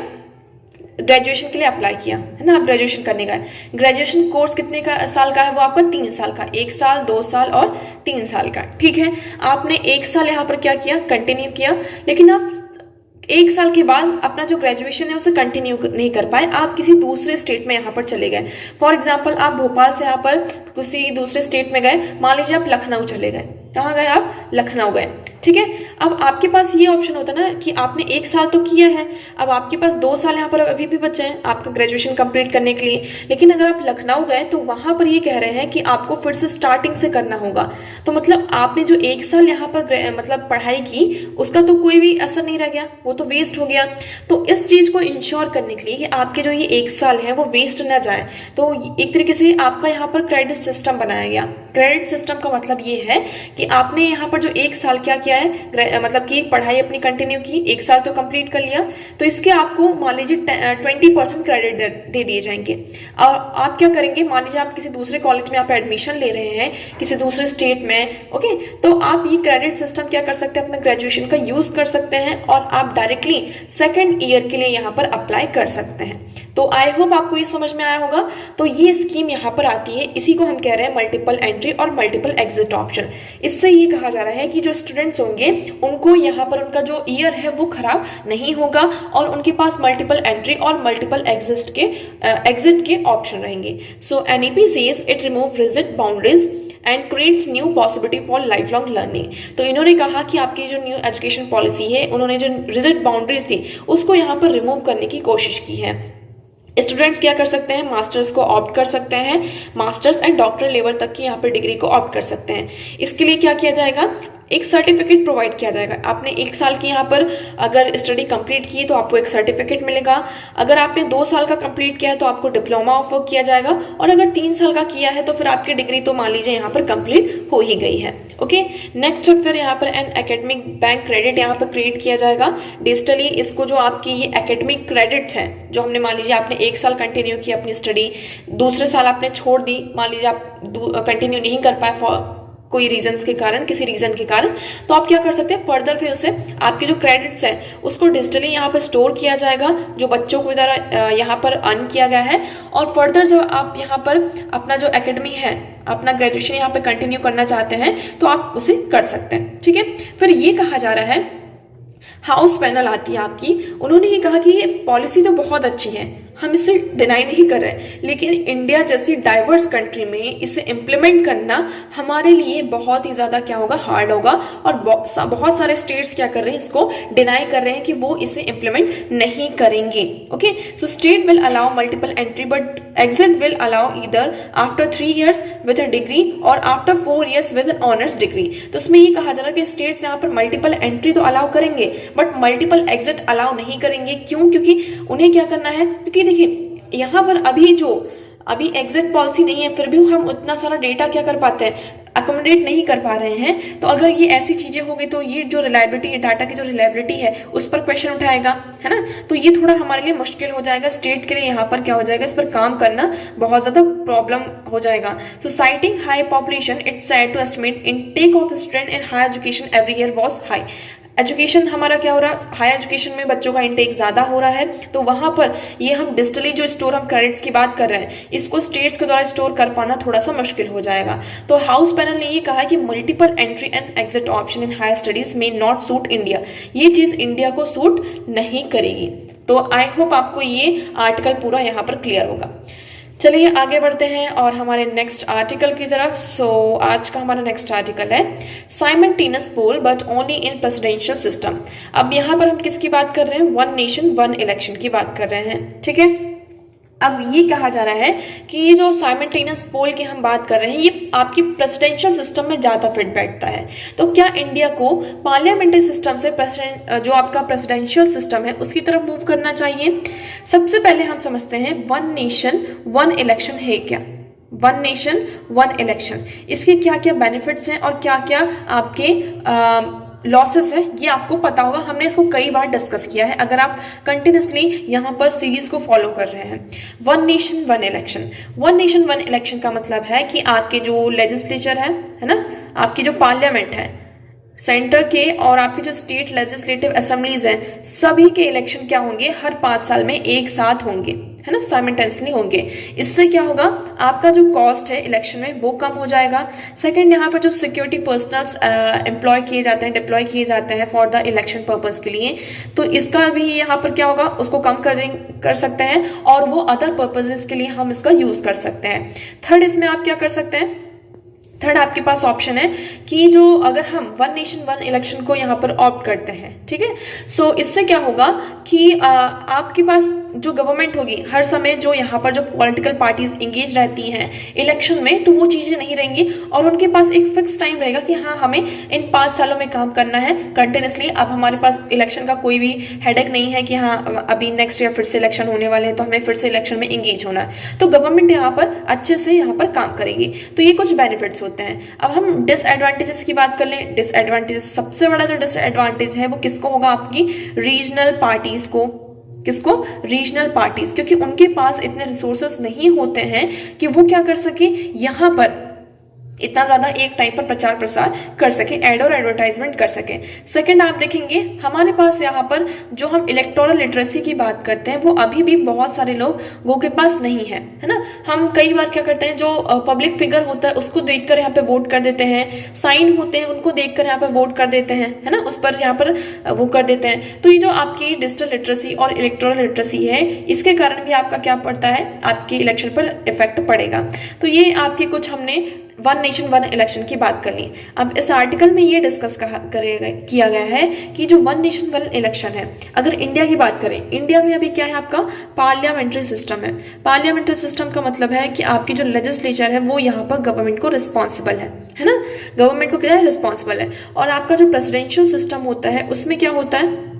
ग्रेजुएशन के लिए अप्लाई किया, है ना, आप ग्रेजुएशन करने गए। ग्रेजुएशन कोर्स कितने का साल का है, वो आपका 3 साल का, 1 साल 2 साल और 3 साल का। ठीक है, आपने 1 साल यहाँ पर क्या किया, कंटिन्यू किया, लेकिन आप 1 साल के बाद अपना जो ग्रेजुएशन है उसे कंटिन्यू नहीं कर पाए, आप किसी दूसरे स्टेट में यहाँ पर चले गए। फॉर एग्जाम्पल आप भोपाल से यहाँ पर किसी दूसरे स्टेट में गए, मान लीजिए आप लखनऊ चले गए, कहाँ गए आप, लखनऊ गए। ठीक है, अब आपके पास ये ऑप्शन होता है ना कि आपने 1 साल तो किया है, अब आपके पास 2 साल यहाँ पर अभी भी बचे हैं आपका ग्रेजुएशन कंप्लीट करने के लिए, लेकिन अगर आप लखनऊ गए तो वहां पर ये कह रहे हैं कि आपको फिर से स्टार्टिंग से करना होगा। तो मतलब आपने जो 1 साल यहाँ पर मतलब पढ़ाई की, उसका तो कोई भी असर नहीं रह गया, वो तो वेस्ट हो गया। तो इस चीज को इंश्योर करने के लिए कि आपके जो ये 1 साल है वो वेस्ट ना जाए, तो एक तरीके से आपका यहाँ पर क्रेडिट सिस्टम बनाया गया। क्रेडिट सिस्टम का मतलब ये है कि आपने यहाँ पर जो एक साल क्या किया है, मतलब कि पढ़ाई अपनी कंटिन्यू की, एक साल तो कंप्लीट कर लिया, तो इसके आपको मान लीजिए 20% क्रेडिट दे दिए जाएंगे। और आप क्या करेंगे, मान लीजिए आप किसी दूसरे कॉलेज में आप एडमिशन ले रहे हैं किसी दूसरे स्टेट में, ओके, तो आप ये क्रेडिट सिस्टम क्या कर सकते हैं, अपने ग्रेजुएशन का यूज कर सकते हैं और आप डायरेक्टली सेकेंड ईयर के लिए यहाँ पर अप्लाई कर सकते हैं। तो आई होप आपको ये समझ में आया होगा। तो ये स्कीम यहाँ पर आती है, इसी को हम कह रहे हैं मल्टीपल एंट्री और मल्टीपल एग्जिट ऑप्शन। इससे ये कहा जा रहा है कि जो स्टूडेंट्स होंगे उनको यहाँ पर उनका जो ईयर है वो खराब नहीं होगा और उनके पास मल्टीपल एंट्री और मल्टीपल एग्जिट के ऑप्शन रहेंगे। So NEP says it remove rigid boundaries and creates new possibility for life long learning. तो इन्होंने कहा कि आपकी जो न्यू एजुकेशन पॉलिसी है, उन्होंने जो रिजिड बाउंड्रीज थी उसको यहाँ पर रिमूव करने की कोशिश की है। स्टूडेंट्स क्या कर सकते हैं, मास्टर्स को ऑप्ट कर सकते हैं, मास्टर्स एंड डॉक्टर लेवल तक की यहाँ पर डिग्री को ऑप्ट कर सकते हैं। इसके लिए क्या किया जाएगा, एक सर्टिफिकेट प्रोवाइड किया जाएगा। आपने एक साल की यहाँ पर अगर स्टडी कंप्लीट की तो आपको एक सर्टिफिकेट मिलेगा। अगर आपने 2 साल का कंप्लीट किया है तो आपको डिप्लोमा ऑफर किया जाएगा और अगर 3 साल का किया है तो फिर आपकी डिग्री तो मान लीजिए यहाँ पर कंप्लीट हो ही गई है। ओके, नेक्स्ट फिर यहाँ पर एन एकेडमिक बैंक क्रेडिट यहाँ पर क्रिएट किया जाएगा डिजिटली। इसको जो आपकी ये एकेडमिक क्रेडिट्स हैं, जो हमने मान लीजिए आपने 1 साल कंटिन्यू की अपनी स्टडी, दूसरे साल आपने छोड़ दी, मान लीजिए आप कंटिन्यू नहीं कर पाए फॉर कोई रीजंस के कारण, किसी रीजन के कारण, तो आप क्या कर सकते हैं, फर्दर फिर उसे आपके जो क्रेडिट्स हैं उसको डिजिटली यहाँ पर स्टोर किया जाएगा जो बच्चों को द्वारा यहाँ पर अर्न किया गया है। और फर्दर जब आप यहाँ पर अपना जो एकेडमी है, अपना ग्रेजुएशन यहाँ पे कंटिन्यू करना चाहते हैं तो आप उसे कर सकते हैं। ठीक है, फिर ये कहा जा रहा है, हाउस पैनल आती है आपकी, उन्होंने ये कहा कि ये पॉलिसी तो बहुत अच्छी है, हम इसे डिनाई नहीं कर रहे, लेकिन इंडिया जैसी डाइवर्स कंट्री में इसे इम्प्लीमेंट करना हमारे लिए बहुत ही ज्यादा क्या होगा, हार्ड होगा। और बहुत सारे स्टेट्स क्या कर रहे हैं, इसको डिनाई कर रहे हैं कि वो इसे इम्प्लीमेंट नहीं करेंगे। Okay, so state will allow multiple entry but exit will allow either after 3 years with a degree और after 4 years with an honours degree. तो इसमें ये कहा जा रहा है कि स्टेट्स यहाँ पर मल्टीपल एंट्री तो अलाउ करेंगे बट मल्टीपल एग्जिट अलाउ नहीं करेंगे। क्यों? क्योंकि उन्हें क्या करना है, क्योंकि देखिए यहाँ पर अभी एग्जिट पॉलिसी नहीं है, फिर भी हम उतना सारा डेटा क्या कर पाते हैं, अकोमोडेट नहीं कर पा रहे हैं। तो अगर ये ऐसी चीजें हो गई तो ये जो रिलायबिलिटी, डाटा की जो रिलायबिलिटी है उस पर क्वेश्चन उठाएगा, है ना। तो ये थोड़ा हमारे लिए मुश्किल हो जाएगा, स्टेट के लिए यहाँ पर क्या हो जाएगा, इस पर काम करना बहुत ज्यादा प्रॉब्लम हो जाएगा। So citing high population, it's said to estimate intake of student in higher education every year was high. Education हमारा क्या हो रहा है, हाई एजुकेशन में बच्चों का इंटेक ज्यादा हो रहा है, तो वहां पर ये हम डिजिटली जो स्टोर ऑफ क्रेडिट्स की बात कर रहे हैं, इसको स्टेट्स के द्वारा स्टोर कर पाना थोड़ा सा मुश्किल हो जाएगा। तो हाउस पैनल ने ये कहा कि multiple entry and exit option in higher studies में नॉट सूट इंडिया, ये चीज इंडिया को सूट नहीं करेगी। तो आई होप आपको ये आर्टिकल पूरा यहाँ पर क्लियर होगा। चलिए आगे बढ़ते हैं और हमारे नेक्स्ट आर्टिकल की तरफ। सो आज का हमारा नेक्स्ट आर्टिकल है simultaneous poll but only in presidential system. अब यहाँ पर हम किसकी बात कर रहे हैं, वन नेशन वन इलेक्शन की बात कर रहे हैं। ठीक है, अब ये कहा जा रहा है कि ये जो साइमल्टेनियस पोल की हम बात कर रहे हैं, ये आपकी प्रेसिडेंशियल सिस्टम में ज्यादा फिट बैठता है। तो क्या इंडिया को पार्लियामेंट्री सिस्टम से जो आपका प्रेसिडेंशियल सिस्टम है उसकी तरफ मूव करना चाहिए? सबसे पहले हम समझते हैं वन नेशन वन इलेक्शन है क्या। वन नेशन वन इलेक्शन, इसके क्या क्या बेनिफिट्स हैं और क्या क्या आपके लॉसेस है, ये आपको पता होगा। हमने इसको कई बार डिस्कस किया है अगर आप कंटिन्यूसली यहाँ पर सीरीज को फॉलो कर रहे हैं। One nation one election, one nation one election का मतलब है कि आपके जो लेजिस्लेचर है ना, आपकी जो पार्लियामेंट है सेंटर के और आपके जो स्टेट लेजिस्लेटिव असेंबलीज हैं, सभी के इलेक्शन क्या होंगे, हर 5 साल में एक साथ होंगे, है ना, साइमल्टेनियसली होंगे। इससे क्या होगा, आपका जो कॉस्ट है इलेक्शन में वो कम हो जाएगा। सेकंड, यहाँ पर जो सिक्योरिटी पर्सनल्स एम्प्लॉय किए जाते हैं, डिप्लॉय किए जाते हैं फॉर द इलेक्शन पर्पज के लिए, तो इसका भी यहाँ पर क्या होगा, उसको कम कर सकते हैं और वो अदर पर्पजेस के लिए हम इसका यूज कर सकते हैं। थर्ड, इसमें आप क्या कर सकते हैं, थर्ड आपके पास ऑप्शन है कि जो अगर हम वन नेशन वन इलेक्शन को यहाँ पर ऑप्ट करते हैं, ठीक है, सो इससे क्या होगा कि आपके पास जो गवर्नमेंट होगी हर समय जो यहाँ पर जो पॉलिटिकल पार्टीज इंगेज रहती हैं इलेक्शन में, तो वो चीजें नहीं रहेंगी और उनके पास एक फिक्स टाइम रहेगा कि हाँ हमें इन 5 सालों में काम करना है कंटिन्यूसली। अब हमारे पास इलेक्शन का कोई भी हेडेक नहीं है कि हाँ अभी नेक्स्ट ईयर फिर से इलेक्शन होने वाले हैं तो हमें फिर से इलेक्शन में इंगेज होना है, तो गवर्नमेंट यहाँ पर अच्छे से यहाँ पर काम करेगी। तो ये कुछ बेनिफिट्स होते हैं। अब हम डिसएडवांटेजेस की बात कर लें। डिसएडवांटेजेस, सबसे बड़ा जो डिसएडवांटेज है वो किसको होगा, आपकी रीजनल पार्टीज को। किसको, रीजनल पार्टीज, क्योंकि उनके पास इतने रिसोर्सेस नहीं होते हैं कि वो क्या कर सके, यहाँ पर इतना ज्यादा एक टाइम पर प्रचार प्रसार कर सके, एड और एडवर्टाइजमेंट कर सके। सेकंड, आप देखेंगे हमारे पास यहाँ पर जो हम इलेक्टोरल लिटरेसी की बात करते हैं वो अभी भी बहुत सारे लोगों के पास नहीं है ना। हम कई बार क्या करते हैं, जो पब्लिक फिगर होता है उसको देखकर यहाँ पे वोट कर देते हैं, साइन होते हैं उनको देखकर यहाँ पे वोट कर देते हैं, है ना, उस पर यहाँ पर वो कर देते हैं। तो ये जो आपकी डिजिटल लिटरेसी और इलेक्टोरल लिटरेसी है, इसके कारण भी आपका क्या पड़ता है, आपकी इलेक्शन पर इफेक्ट पड़ेगा। तो ये आपके कुछ हमने वन नेशन वन इलेक्शन की बात कर ली। अब इस आर्टिकल में ये डिस्कस किया गया है कि जो वन नेशन वन इलेक्शन है, अगर इंडिया की बात करें, इंडिया में अभी क्या है, आपका पार्लियामेंट्री सिस्टम है। पार्लियामेंट्री सिस्टम का मतलब है कि आपकी जो लेजिस्लेचर है वो यहाँ पर गवर्नमेंट को रिस्पॉन्सिबल है ना, गवर्नमेंट को क्या है, रिस्पॉन्सिबल है। और आपका जो प्रेसिडेंशियल सिस्टम होता है उसमें क्या होता है,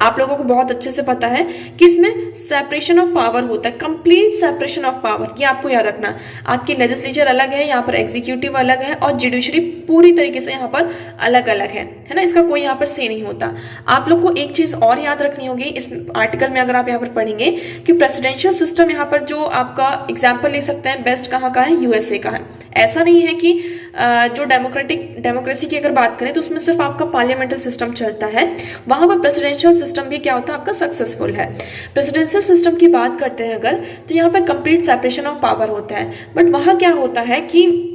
आप लोगों को बहुत अच्छे से पता है कि इसमें सेपरेशन ऑफ पावर होता है, कंप्लीट सेपरेशन ऑफ पावर। ये आपको याद रखना, आपकी लेजिस्लेचर अलग है, यहाँ पर एग्जीक्यूटिव अलग है और जुडिशरी पूरी तरीके से यहाँ पर अलग अलग है ना, इसका कोई यहाँ पर से नहीं होता। आप लोग को एक चीज और याद रखनी होगी इस आर्टिकल में, अगर आप यहाँ पर पढ़ेंगे कि प्रेसिडेंशियल सिस्टम यहाँ पर जो आपका एग्जाम्पल ले सकते हैं बेस्ट कहाँ का है, यूएसए का है। ऐसा नहीं है कि जो डेमोक्रेसी की अगर बात करें तो उसमें सिर्फ आपका पार्लियामेंट्री सिस्टम चलता है, वहां पर प्रेसिडेंशियल सिस्टम भी क्या होता है, आपका सक्सेसफुल है। प्रेसिडेंशियल सिस्टम की बात करते हैं अगर, तो यहाँ पर कंप्लीट सेपरेशन ऑफ पावर होता है। बट वहां क्या होता है कि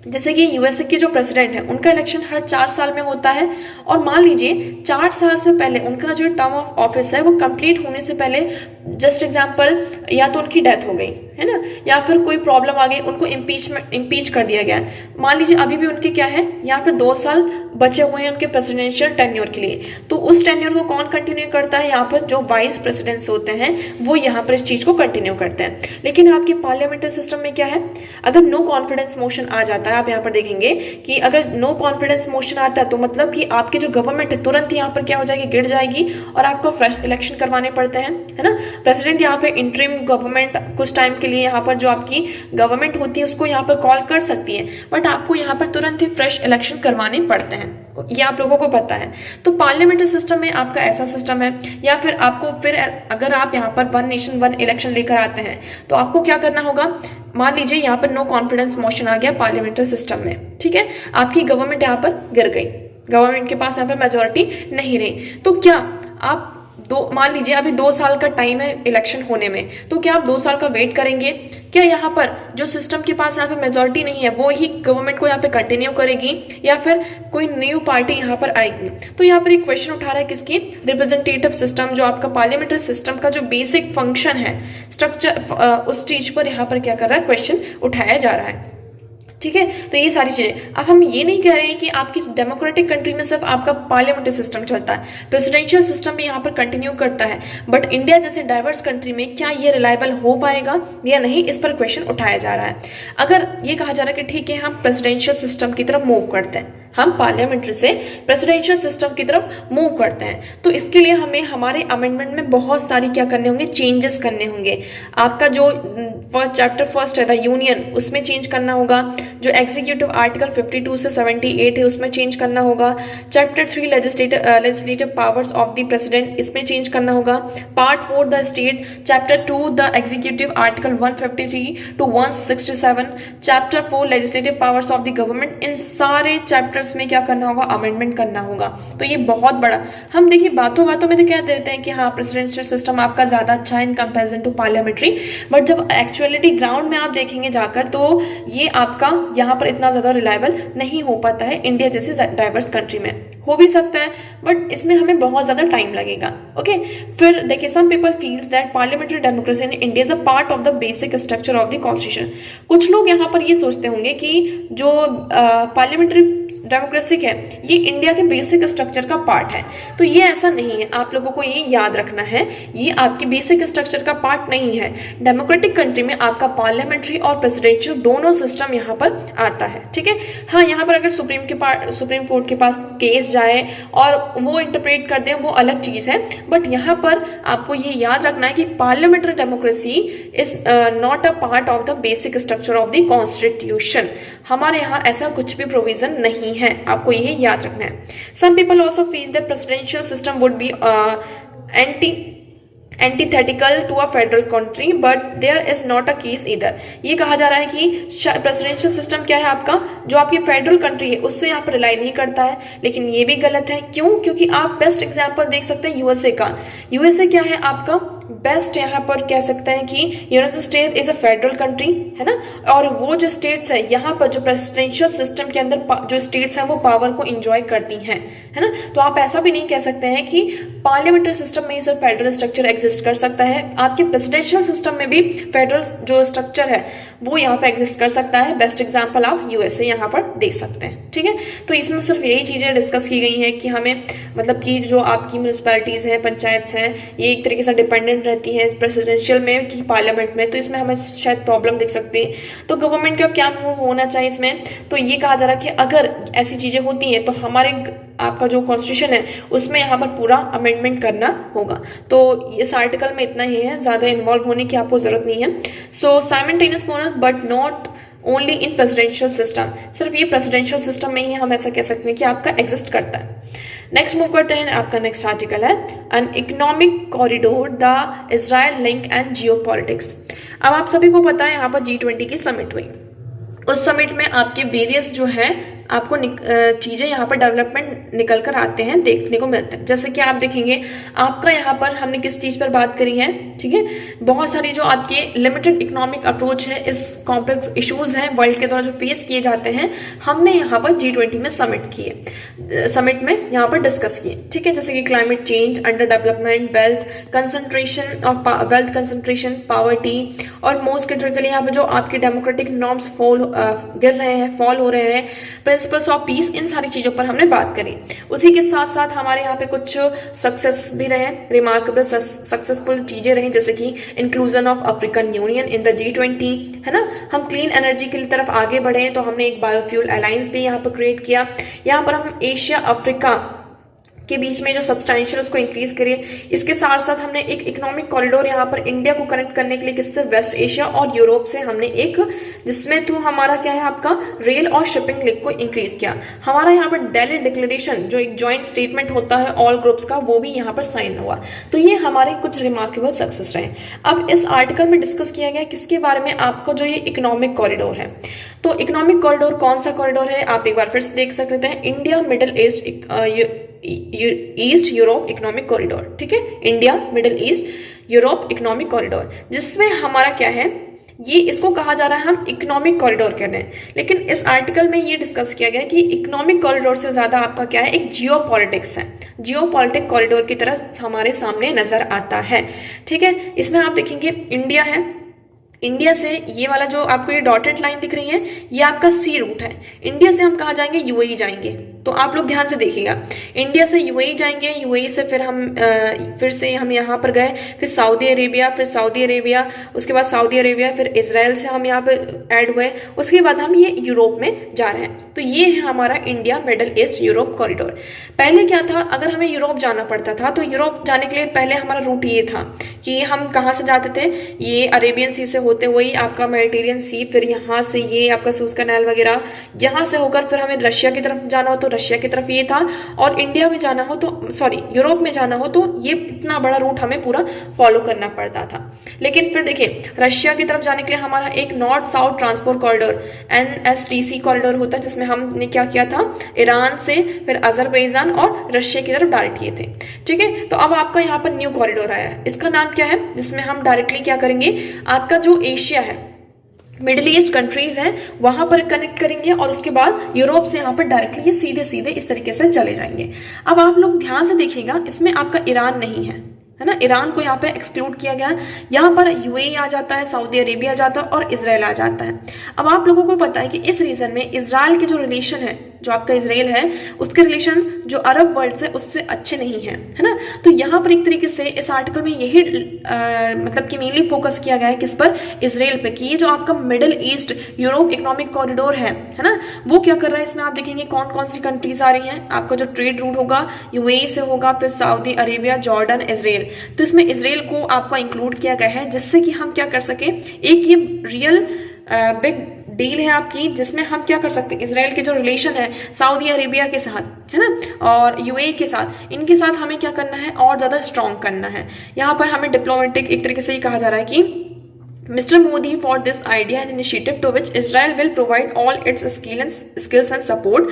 जैसे कि यूएसए के जो प्रेसिडेंट है उनका इलेक्शन हर 4 साल में होता है, और मान लीजिए 4 साल से पहले उनका जो टर्म ऑफ ऑफिस है वो कंप्लीट होने से पहले, जस्ट एग्जांपल, या तो उनकी डेथ हो गई है ना, या फिर कोई प्रॉब्लम आ गई, उनको इम्पीच कर दिया गया। मान लीजिए अभी भी उनके क्या है, यहाँ पे 2 साल बचे हुए हैं उनके प्रेसिडेंशियल टेन्योर के लिए, तो उस टेन्योर को कौन कंटिन्यू करता है, यहाँ पर जो वाइस प्रेसिडेंट्स होते हैं वो यहाँ पर इस चीज को कंटिन्यू करते हैं। लेकिन आपके पार्लियामेंट्री सिस्टम में क्या है, अगर नो कॉन्फिडेंस मोशन आ जाता है, आप यहाँ पर देखेंगे कि अगर नो कॉन्फिडेंस मोशन आता है तो मतलब कि आपके जो गवर्नमेंट है तुरंत यहाँ पर क्या हो जाएगी, गिर जाएगी और आपको फ्रेश इलेक्शन करवाने पड़ते हैं, है ना। प्रेसिडेंट यहाँ पे इंटरिम गवर्नमेंट कुछ टाइम के लिए यहाँ पर जो आपकी गवर्नमेंट होती है उसको यहाँ पर कॉल कर सकती है, बट आपको यहाँ पर तुरंत ही फ्रेश इलेक्शन करवाने पड़ते हैं, ये आप लोगों को पता है। तो पार्लियामेंट्री सिस्टम में आपका ऐसा सिस्टम है, या फिर आपको फिर अगर आप यहाँ पर वन नेशन वन इलेक्शन लेकर आते हैं तो आपको क्या करना होगा, मान लीजिए यहाँ पर नो कॉन्फिडेंस मोशन आ गया पार्लियामेंट्री सिस्टम में, ठीक है, आपकी गवर्नमेंट यहाँ पर गिर गई, गवर्नमेंट के पास यहाँ पर मेजोरिटी नहीं रही, तो क्या आप मान लीजिए अभी 2 साल का टाइम है इलेक्शन होने में, तो क्या आप 2 साल का वेट करेंगे, क्या यहाँ पर जो सिस्टम के पास यहाँ पे मेजोरिटी नहीं है वो ही गवर्नमेंट को यहाँ पे कंटिन्यू करेगी, या फिर कोई न्यू पार्टी यहाँ पर आएगी। तो यहाँ पर एक क्वेश्चन उठा रहा है किसकी, रिप्रेजेंटेटिव सिस्टम, जो आपका पार्लियामेंट्री सिस्टम का जो बेसिक फंक्शन है, स्ट्रक्चर, उस चीज पर यहाँ पर क्या कर रहा है, क्वेश्चन उठाया जा रहा है, ठीक है। तो ये सारी चीजें, अब हम ये नहीं कह रहे हैं कि आपकी डेमोक्रेटिक कंट्री में सिर्फ आपका पार्लियामेंट्री सिस्टम चलता है, प्रेसिडेंशियल सिस्टम भी यहाँ पर कंटिन्यू करता है, बट इंडिया जैसे डाइवर्स कंट्री में क्या ये रिलायबल हो पाएगा या नहीं, इस पर क्वेश्चन उठाया जा रहा है। अगर ये कहा जा रहा है कि ठीक है हम प्रेसिडेंशियल सिस्टम की तरफ मूव करते हैं, हम पार्लियामेंट्री से प्रेसिडेंशियल सिस्टम की तरफ मूव करते हैं, तो इसके लिए हमें हमारे अमेंडमेंट में बहुत सारी क्या करने होंगे, चेंजेस करने होंगे। आपका जो चैप्टर फर्स्ट है द यूनियन, उसमें चेंज करना होगा, जो एग्जीक्यूटिव आर्टिकल 52 से 78 है उसमें चेंज करना होगा, chapter 3 legislative powers of the president, इसमें चेंज करना होगा, part 4 the state, chapter 2 the executive article 153 to 167, chapter 4 legislative powers of the government, इन सारे चैप्टर में क्या करना होगा, अमेंडमेंट करना होगा। तो ये बहुत बड़ा, हम देखिए बातों बातों में तो कह देते हैं कि हाँ प्रेसिडेंशियल सिस्टम आपका ज्यादा अच्छा है in comparison to parliamentary, but जब एक्चुअलिटी ग्राउंड में आप देखेंगे जाकर तो ये आपका यहाँ पर इतना ज्यादा रिलायबल नहीं हो पाता है इंडिया जैसी डाइवर्स कंट्री में। हो भी सकता है बट इसमें हमें बहुत ज्यादा टाइम लगेगा। ओके, फिर देखिए some people feels that parliamentary democracy in India is a part of the basic structure of the constitution. कुछ लोग यहाँ पर ये सोचते होंगे कि जो पार्लियामेंट्री डेमोक्रेसी है ये इंडिया के बेसिक स्ट्रक्चर का पार्ट है। तो ये ऐसा नहीं है, आप लोगों को ये याद रखना है, ये आपकी बेसिक स्ट्रक्चर का पार्ट नहीं है। डेमोक्रेटिक कंट्री में आपका पार्लियामेंट्री और प्रेसिडेंशियल दोनों सिस्टम यहाँ पर आता है, ठीक है। हाँ, यहाँ पर अगर सुप्रीम कोर्ट के पास केस जाए और वो इंटरप्रेट कर दे वो अलग चीज है, बट यहाँ पर आपको ये याद रखना है कि parliamentary democracy is not a part of the basic structure of the constitution. हमारे यहाँ ऐसा कुछ भी प्रोविजन नहीं है, आपको ये याद रखना है। Some people also feel the presidential system would be antithetical to a federal country, but there is not a case इधर। ये कहा जा रहा है कि प्रेसिडेंशियल सिस्टम क्या है आपका, जो आपकी फेडरल कंट्री है उससे यहाँ पर रिलाई नहीं करता है, लेकिन ये भी गलत है। क्यों? क्योंकि आप बेस्ट एग्जांपल देख सकते हैं यूएसए का। यूएसए क्या है आपका बेस्ट, यहाँ पर कह सकते हैं कि United state is a federal country, है ना। और वो जो स्टेट्स है यहाँ पर जो प्रेसिडेंशियल सिस्टम के अंदर जो स्टेट्स हैं वो पावर को इंजॉय करती हैं, है ना। तो आप ऐसा भी नहीं कह सकते हैं कि पार्लियामेंट्री सिस्टम में ही सिर्फ फेडरल स्ट्रक्चर एग्जिस्ट कर सकता है, आपके प्रेसिडेंशियल सिस्टम में भी फेडरल जो स्ट्रक्चर है वो यहाँ पे एग्जिस्ट कर सकता है। बेस्ट एग्जाम्पल आप यूएसए यहाँ पर देख सकते हैं, ठीक है। तो इसमें सिर्फ यही चीजें डिस्कस की गई हैं कि हमें मतलब कि जो आपकी म्यूनिसिपैलिटीज हैं, पंचायत हैं, ये एक तरीके से डिपेंडेंट रहती हैं प्रेसिडेंशियल में कि पार्लियामेंट में, तो इसमें हमें शायद प्रॉब्लम दिख सकती है। तो गवर्नमेंट का क्या मूव होना चाहिए इसमें, तो ये कहा जा रहा है कि अगर ऐसी चीजें होती हैं तो हमारे आपका जो कॉन्स्टिट्यूशन है उसमें यहाँ पर पूरा अमेंडमेंट करना होगा। तो इस आर्टिकल में इतना ही है, ज्यादा इन्वॉल्व होने की आपको जरूरत नहीं है। So simultaneous monarch but not only in presidential system, सिर्फ ये प्रेसिडेंशियल सिस्टम में ही हम ऐसा कह सकते हैं कि आपका एग्जिस्ट करता है। नेक्स्ट मूव करते हैं, आपका नेक्स्ट आर्टिकल है an economic corridor the Israel link and geopolitics. अब आप सभी को पता है यहाँ पर G20 की समिट हुई, उस समिट में आपके वेरियस जो है आपको चीजें यहाँ पर डेवलपमेंट निकल कर आते हैं, देखने को मिलते हैं। जैसे कि आप देखेंगे आपका यहाँ पर हमने किस चीज पर बात करी है, ठीक है, बहुत सारी जो आपके लिमिटेड इकोनॉमिक अप्रोच है, इस कॉम्प्लेक्स इश्यूज हैं वर्ल्ड के द्वारा जो फेस किए जाते हैं, हमने यहाँ पर G20 में समिट में यहाँ पर डिस्कस किए, ठीक है। जैसे कि climate change, under development, wealth concentration, poverty, और मोस्ट क्रिटिकली यहाँ पे जो आपके डेमोक्रेटिक नॉर्म्स फॉल हो रहे हैं, प्रिंसिपल्स ऑफ पीस, इन सारी चीजों पर हमने बात करी। उसी के साथ साथ हमारे यहाँ पे कुछ सक्सेस भी रहे, रिमार्केबल सक्सेसफुल चीजें रही, जैसे कि inclusion of African union in the G20, है ना। हम क्लीन एनर्जी की तरफ आगे बढ़े तो हमने एक बायोफ्यूल अलायंस भी यहाँ पर क्रिएट किया। यहाँ पर हम एशिया अफ्रीका के बीच में जो सब्सटेंशियल उसको इंक्रीज करिए। इसके साथ साथ हमने एक इकोनॉमिक कॉरिडोर यहाँ पर इंडिया को कनेक्ट करने के लिए किससे, वेस्ट एशिया और यूरोप से हमने एक, जिसमें थ्रू हमारा क्या है आपका रेल और शिपिंग लिंक को इंक्रीज किया। हमारा यहाँ पर दिल्ली डिक्लेरेशन जो एक जॉइंट स्टेटमेंट होता है ऑल ग्रुप्स का, वो भी यहाँ पर साइन हुआ। तो ये हमारे कुछ रिमार्केबल सक्सेस रहे। अब इस आर्टिकल में डिस्कस किया गया किसके बारे में, आपका जो ये इकोनॉमिक कॉरिडोर है। तो इकोनॉमिक कॉरिडोर कौन सा कॉरिडोर है, आप एक बार फिर से देख सकते हैं, India Middle East Europe economic corridor, ठीक है, India Middle East Europe economic corridor, जिसमें हमारा क्या है, ये इसको कहा जा रहा है हम इकोनॉमिक कॉरिडोर कह रहे हैं, लेकिन इस आर्टिकल में ये डिस्कस किया गया कि इकोनॉमिक कॉरिडोर से ज्यादा आपका क्या है, एक जियोपॉलिटिक्स है, जियोपॉलिटिक कॉरिडोर की तरह हमारे सामने नजर आता है, ठीक है। इसमें आप देखेंगे इंडिया है, इंडिया से ये वाला जो आपको ये डॉटेड लाइन दिख रही है, ये आपका सी रूट है। इंडिया से हम कहाँ जाएंगे, यूएई जाएंगे। तो आप लोग ध्यान से देखिएगा, इंडिया से यूएई जाएंगे, यूएई से फिर से हम यहाँ पर गए, फिर सऊदी अरेबिया, उसके बाद सऊदी अरेबिया, फिर इजराइल से हम यहाँ पे ऐड हुए, उसके बाद हम ये यूरोप में जा रहे हैं। तो ये है हमारा India Middle East Europe corridor. पहले क्या था, अगर हमें यूरोप जाना पड़ता था तो यूरोप जाने के लिए पहले हमारा रूट ये था कि हम कहाँ से जाते थे, ये अरेबियन सी से होते हुए आपका मेडिटेरियन सी, फिर यहाँ से ये आपका सूज कैनाल वगैरह, यहाँ से होकर फिर हमें रशिया की तरफ जाना हो तो रशिया की तरफ ये था, और इंडिया में जाना हो तो यूरोप में जाना हो तो ये इतना बड़ा रूट हमें पूरा फॉलो करना पड़ता था। लेकिन फिर देखिए रशिया की तरफ जाने के लिए हमारा एक north south transport corridor NSTC corridor होता है, जिसमें हमने क्या किया था, ईरान से फिर अजरबैजान और रशिया की तरफ डायरेक्ट किए थे, ठीक है। तो अब आपका यहाँ पर न्यू कॉरिडोर आया है, इसका नाम क्या है, जिसमें हम डायरेक्टली क्या करेंगे, आपका जो एशिया है, मिडिल ईस्ट कंट्रीज हैं, वहां पर कनेक्ट करेंगे, और उसके बाद यूरोप से यहाँ पर डायरेक्टली ये सीधे सीधे इस तरीके से चले जाएंगे। अब आप लोग ध्यान से देखिएगा, इसमें आपका ईरान नहीं है ना, ईरान को यहाँ पे एक्सक्लूड किया गया, यहाँ पर यूएई आ जाता है, सऊदी अरेबिया आ जाता है और इजराइल आ जाता है। अब आप लोगों को पता है कि इस रीजन में इजराइल के जो रिलेशन है जो आपका इसराइल है उसके रिलेशन जो अरब वर्ल्ड से उससे अच्छे नहीं है ना। तो यहाँ पर एक तरीके से इस आर्टिकल में यही मतलब कि मेनली फोकस किया गया है किस पर, इसराइल पे, कि ये जो आपका middle East Europe economic corridor है ना, वो क्या कर रहा है। इसमें आप देखेंगे कौन कौन सी कंट्रीज आ रही हैं। आपका जो ट्रेड रूट होगा यूएई से होगा, फिर सऊदी अरेबिया, जॉर्डन, इसराइल। तो इसमें इसराइल को आपका इंक्लूड किया गया है जिससे कि हम क्या कर सके, एक ये रियल बिग डील है आपकी, जिसमें हम क्या कर सकते हैं, इसराइल के जो रिलेशन है सऊदी अरेबिया के साथ है ना और यूएई के साथ, इनके साथ हमें क्या करना है, और ज्यादा स्ट्रॉन्ग करना है। यहाँ पर हमें डिप्लोमेटिक एक तरीके से ये कहा जा रहा है कि Mr. Modi for this idea and initiative to which Israel will provide all its skills and support।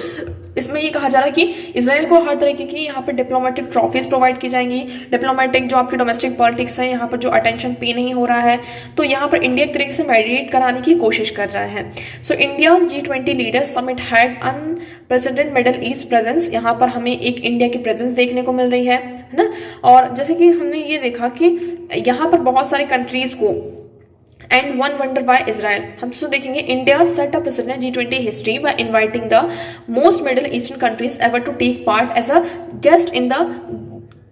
इसमें ये कहा जा रहा है कि इसराइल को हर तरीके की यहाँ पर डिप्लोमेटिक ट्रॉफीज प्रोवाइड की जाएंगी। डिप्लोमेटिक जो आपकी डोमेस्टिक पॉलिटिक्स है यहाँ पर जो अटेंशन पे नहीं हो रहा है, तो यहाँ पर इंडिया एक तरीके से मेडिएट कराने की कोशिश कर रहा है। सो India's G20 leaders summit had unprecedented middle east presence. यहाँ पर हमें एक इंडिया की प्रेजेंस देखने को मिल रही है ना। और जैसे कि हमने ये देखा कि यहाँ पर बहुत सारी कंट्रीज को And one wonder why Israel। हम तो देखेंगे India set a precedent G20 history by inviting the most Middle Eastern countries ever to take part as a guest in the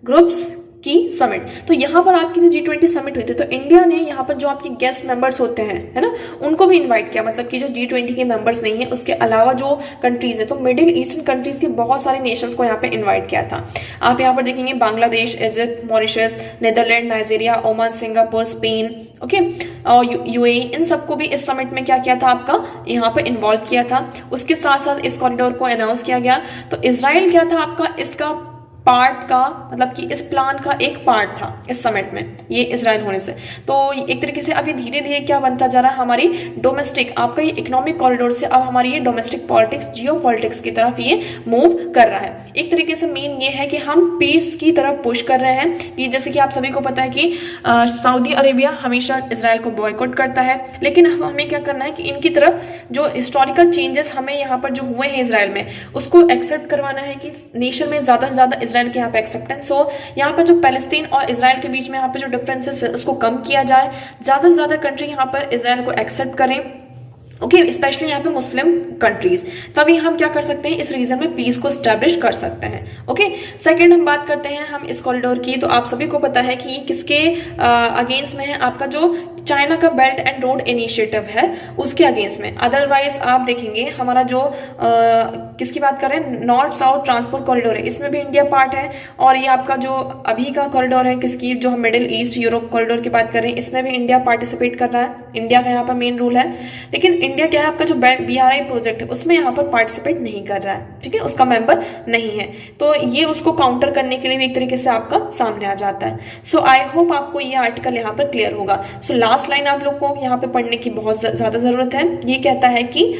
group's की समिट। तो यहाँ पर आपकी जो G20 समिट हुई थी तो इंडिया ने यहाँ पर जो आपकी गेस्ट मेंबर्स होते हैं है ना उनको भी इनवाइट किया, मतलब कि जो G20 के मेंबर्स नहीं है उसके अलावा जो कंट्रीज है, तो मिडिल ईस्टर्न कंट्रीज के बहुत सारे नेशंस को यहाँ पे इनवाइट किया था। आप यहाँ पर देखेंगे Bangladesh, Egypt, Mauritius, Netherland, Nigeria, Oman, Singapore, Spain, okay और यूएई, इन सबको भी इस समिट में क्या किया था, आपका यहाँ पे इन्वॉल्व किया था। उसके साथ साथ इस कॉरिडोर को अनाउंस किया गया। तो इसराइल क्या था आपका इसका पार्ट का, मतलब कि इस प्लान का एक पार्ट था इस समिट में, ये इजराइल होने से। तो एक तरीके से अभी धीरे धीरे क्या बनता जा रहा है, हमारी डोमेस्टिक आपका ये इकोनॉमिक कॉरिडोर से अब हमारी ये डोमेस्टिक पॉलिटिक्स, जियो पॉलिटिक्स की तरफ ये मूव कर रहा है। एक तरीके से मेन ये है कि हम पीस की तरफ पुश कर रहे हैं। ये जैसे कि आप सभी को पता है कि सऊदी अरेबिया हमेशा इसराइल को बॉयकॉट करता है, लेकिन हमें क्या करना है कि इनकी तरफ जो हिस्टोरिकल चेंजेस हमें यहाँ पर जो हुए हैं इसराइल में उसको एक्सेप्ट करवाना है कि नेशन में ज्यादा से ज्यादा इसराइल के यहाँ पे एक्सेप्टेंस हो। यहाँ पर जो पैलेस्टीन और इसराइल के बीच में यहाँ पे जो डिफरेंसेस है उसको कम किया जाए, ज्यादा से ज्यादा कंट्री यहाँ पर इसराइल को एक्सेप्ट करें, ओके स्पेशली यहाँ पे मुस्लिम कंट्रीज, तभी हम क्या कर सकते हैं, इस रीजन में पीस को स्टैब्लिश कर सकते हैं। ओके सेकंड हम बात करते हैं हम इस कॉरिडोर की। तो आप सभी को पता है कि ये किसके अगेंस्ट में है, आपका जो चाइना का बेल्ट एंड रोड इनिशिएटिव है उसके अगेंस्ट में। अदरवाइज आप देखेंगे हमारा जो किसकी बात कर रहे हैं, नॉर्थ साउथ ट्रांसपोर्ट कॉरिडोर है, इसमें भी इंडिया पार्ट है। और ये आपका जो अभी का कॉरिडोर है किसकी, जो हम मिडिल ईस्ट यूरोप कॉरिडोर की बात कर रहे हैं, इसमें भी इंडिया पार्टिसिपेट कर रहा है, इंडिया का यहाँ पर मेन रूल है। लेकिन इंडिया क्या है, आपका जो BRI प्रोजेक्ट है उसमें यहाँ पर पार्टिसिपेट नहीं कर रहा है, ठीक है, उसका मेंबर नहीं है। तो ये उसको काउंटर करने के लिए भी एक तरीके से आपका सामने आ जाता है। सो आई होप आपको ये आर्टिकल यहाँ पर क्लियर होगा। सो लास्ट लाइन आप लोग को यहाँ पे पढ़ने की बहुत ज्यादा जरूरत है। ये कहता है कि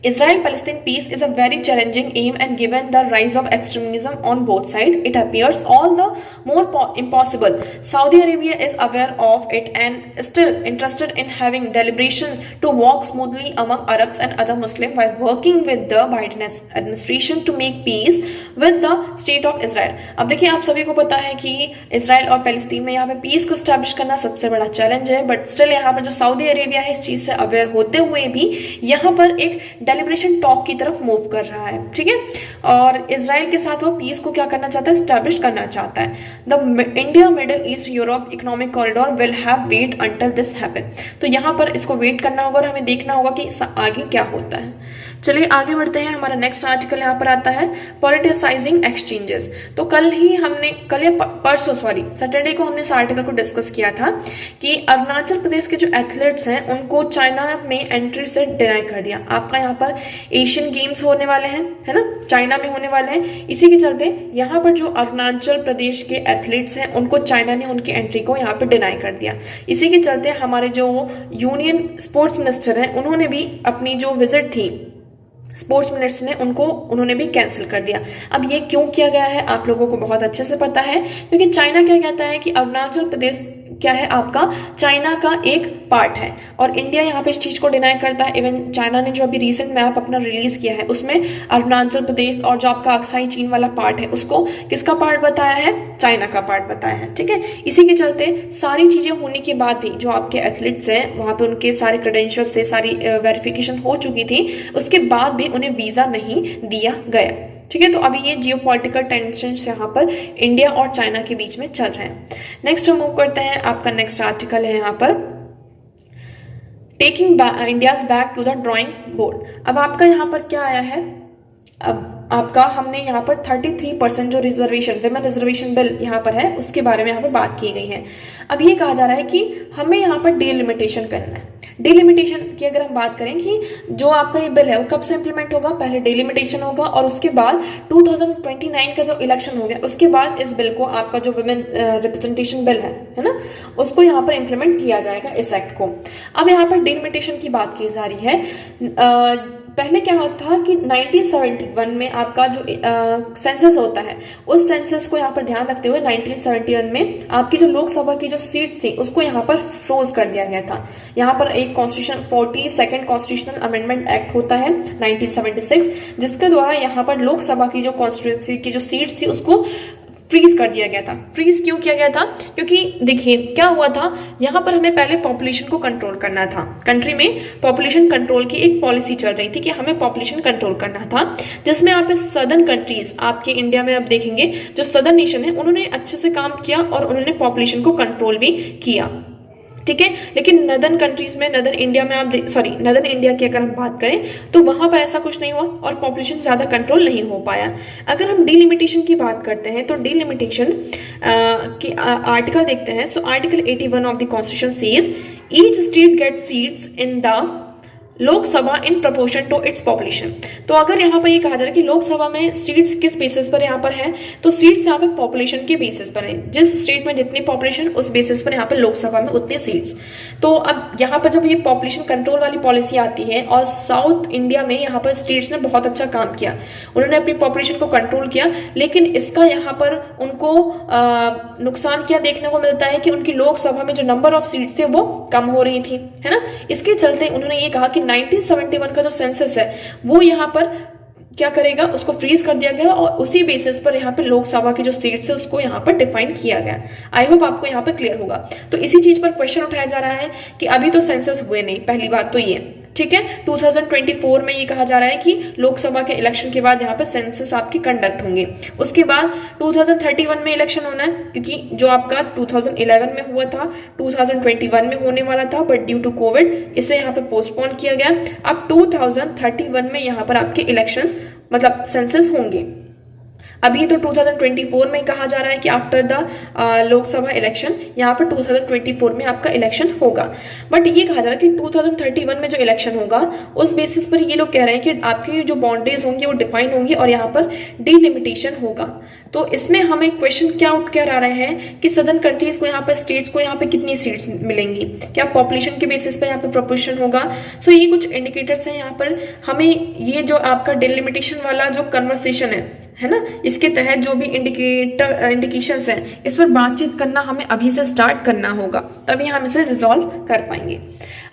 Israel-Palestine peace is a very challenging aim, and given the rise of extremism on both sides, it appears all the more impossible. Saudi Arabia is aware of it and still interested in having deliberation to walk smoothly among Arabs and other Muslims while working with the Biden administration to make peace with the state of Israel। अब देखिए आप सभी को पता है कि Israel और Palestine में यहाँ पे पीस को स्टैब्लिश करना सबसे बड़ा चैलेंज है, बट स्टिल यहाँ पर जो सऊदी अरेबिया है इस चीज से अवेयर होते हुए भी यहाँ पर एक डेलिब्रेशन टॉक की तरफ मूव कर रहा है, ठीक है। और इसराइल के साथ वो पीस को क्या करना चाहता है, स्टैब्लिश करना चाहता है। The India Middle East Europe economic corridor will have wait until this happen. तो यहाँ पर इसको वेट करना होगा और हमें देखना होगा कि आगे क्या होता है। चलिए आगे बढ़ते हैं। हमारा नेक्स्ट आर्टिकल यहाँ पर आता है पॉलिटिसाइजिंग एक्सचेंजेस। तो कल या परसों सैटरडे को हमने इस आर्टिकल को डिस्कस किया था कि अरुणाचल प्रदेश के जो एथलीट्स हैं उनको चाइना में एंट्री से डिनाई कर दिया। आपका यहाँ पर एशियन गेम्स होने वाले हैं, है ना, चाइना में होने वाले हैं। इसी के चलते यहाँ पर जो अरुणाचल प्रदेश के एथलीट्स हैं उनको चाइना ने उनकी एंट्री को यहाँ पर डिनाई कर दिया। इसी के चलते हमारे जो यूनियन स्पोर्ट्स मिनिस्टर हैं उन्होंने भी अपनी जो विजिट थी स्पोर्ट्स मिनिस्टर ने उन्होंने भी कैंसिल कर दिया। अब ये क्यों किया गया है आप लोगों को बहुत अच्छे से पता है, क्योंकि चाइना क्या कहता है कि अरुणाचल प्रदेश क्या है आपका चाइना का एक पार्ट है और इंडिया यहाँ पे इस चीज को डिनाई करता है। इवन चाइना ने जो अभी रिसेंट मैप अपना रिलीज किया है उसमें अरुणाचल प्रदेश और जो आपका अक्साई चीन वाला पार्ट है उसको किसका पार्ट बताया है, चाइना का पार्ट बताया है, ठीक है। इसी के चलते सारी चीजें होने के बाद भी जो आपके एथलीट्स हैं वहां पे उनके सारे क्रेडेंशियल्स थे, सारी वेरिफिकेशन हो चुकी थी, उसके बाद भी उन्हें वीजा नहीं दिया गया, ठीक है। तो अभी ये जियोपॉलिटिकल टेंशन यहाँ पर इंडिया और चाइना के बीच में चल रहे हैं। नेक्स्ट हम मूव करते हैं, आपका नेक्स्ट आर्टिकल है यहाँ पर taking India's back to the drawing board. अब आपका यहाँ पर क्या आया है, अब आपका हमने यहाँ पर 33% जो रिजर्वेशन विमेन रिजर्वेशन बिल यहाँ पर है उसके बारे में यहाँ पर बात की गई है। अब ये कहा जा रहा है कि हमें यहाँ पर डिलिमिटेशन करना है। डिलिमिटेशन की अगर हम बात करें कि जो आपका ये बिल है वो कब से इंप्लीमेंट होगा, पहले डिलिमिटेशन होगा और उसके बाद 2029 का जो इलेक्शन हो गया उसके बाद इस बिल को आपका जो वुमेन रिप्रेजेंटेशन बिल है ना, उसको यहाँ पर इंप्लीमेंट किया जाएगा इस एक्ट को। अब यहाँ पर डिलिमिटेशन की बात की जा रही है। पहले क्या होता था कि 1971 में आपका जो सेंसस होता है उस सेंसस को यहाँ पर ध्यान रखते हुए 1971 में आपकी जो लोकसभा की जो सीट्स थी उसको यहाँ पर फ्रोज कर दिया गया था। यहाँ पर एक constitution 42nd constitutional amendment act होता है 1976 जिसके द्वारा यहाँ पर लोकसभा की जो कॉन्स्टिट्यूंसी की जो सीट्स थी उसको फ्रीज कर दिया गया था। फ्रीज क्यों किया गया था, क्योंकि देखिए क्या हुआ था, यहाँ पर हमें पहले पॉपुलेशन को कंट्रोल करना था। कंट्री में पॉपुलेशन कंट्रोल की एक पॉलिसी चल रही थी कि हमें पॉपुलेशन कंट्रोल करना था, जिसमें आप सदर्न कंट्रीज आपके इंडिया में आप देखेंगे जो सदर्न नेशन है उन्होंने अच्छे से काम किया और उन्होंने पॉपुलेशन को कंट्रोल भी किया, ठीक है। लेकिन नदर्न कंट्रीज में नदर्न इंडिया में आप नदर्न इंडिया की अगर हम बात करें तो वहां पर ऐसा कुछ नहीं हुआ और पॉपुलेशन ज्यादा कंट्रोल नहीं हो पाया। अगर हम डिलिमिटेशन की बात करते हैं तो डिलिमिटेशन की आर्टिकल देखते हैं। So article 81 of the constitution says each state get seats in the Lok Sabha in proportion to its population. तो अगर यहाँ पर ये कहा जा रहा है कि लोकसभा में सीट्स किस बेसिस पर यहाँ पर है, तो सीट्स यहाँ पे पॉपुलेशन के बेसिस पर है। जिस स्टेट में जितनी पॉपुलेशन उस बेसिस पर यहाँ पर लोकसभा में उतनी सीट्स। तो अब यहाँ पर जब ये पॉपुलेशन कंट्रोल वाली पॉलिसी आती है और साउथ इंडिया में यहाँ पर स्टेट्स ने बहुत अच्छा काम किया, उन्होंने अपनी पॉपुलेशन को कंट्रोल किया, लेकिन इसका यहाँ पर उनको नुकसान क्या देखने को मिलता है कि उनकी लोकसभा में जो नंबर ऑफ सीट्स थे वो कम हो रही थी, है ना। इसके चलते उन्होंने ये कहा कि 1971 का जो सेंसस है वो यहाँ पर क्या करेगा, उसको फ्रीज कर दिया गया और उसी बेसिस पर यहाँ पे लोकसभा की जो सीट्स है उसको यहाँ पर डिफाइन किया गया। आई होप आपको यहाँ पे क्लियर होगा। तो इसी चीज पर क्वेश्चन उठाया जा रहा है कि अभी तो सेंसस हुए नहीं, पहली बात तो ये, ठीक है। 2024 में ये कहा जा रहा है कि लोकसभा के इलेक्शन के बाद यहाँ पे सेंसस आपके कंडक्ट होंगे। उसके बाद 2031 में इलेक्शन होना है, क्योंकि जो आपका 2011 में हुआ था 2021 में होने वाला था, बट ड्यू टू कोविड इसे यहाँ पे पोस्टपोन किया गया। अब 2031 में यहाँ पर आपके इलेक्शंस मतलब सेंसस होंगे। अभी तो 2024 में कहा जा रहा है कि आफ्टर द लोकसभा इलेक्शन यहाँ पर 2024 में आपका इलेक्शन होगा, बट ये कहा जा रहा है कि 2031 में जो इलेक्शन होगा उस बेसिस पर ये लोग कह रहे हैं कि आपकी जो बाउंड्रीज होंगी वो डिफाइन होंगी और यहाँ पर डिलिमिटेशन होगा। तो इसमें हमें क्वेश्चन क्या उठ कर आ रहे हैं कि सदर्न कंट्रीज को यहाँ पर स्टेट्स को यहाँ पे कितनी सीट्स मिलेंगी, क्या पॉपुलेशन के बेसिस पर यहाँ पे प्रोपोर्शन होगा। सो ये कुछ इंडिकेटर्स हैं यहाँ पर। हमें ये जो आपका डिलिमिटेशन वाला जो कन्वर्सेशन है ना, इसके तहत जो भी इंडिकेशंस हैं इस पर बातचीत करना हमें अभी से स्टार्ट करना होगा, तभी हम इसे रिजॉल्व कर पाएंगे।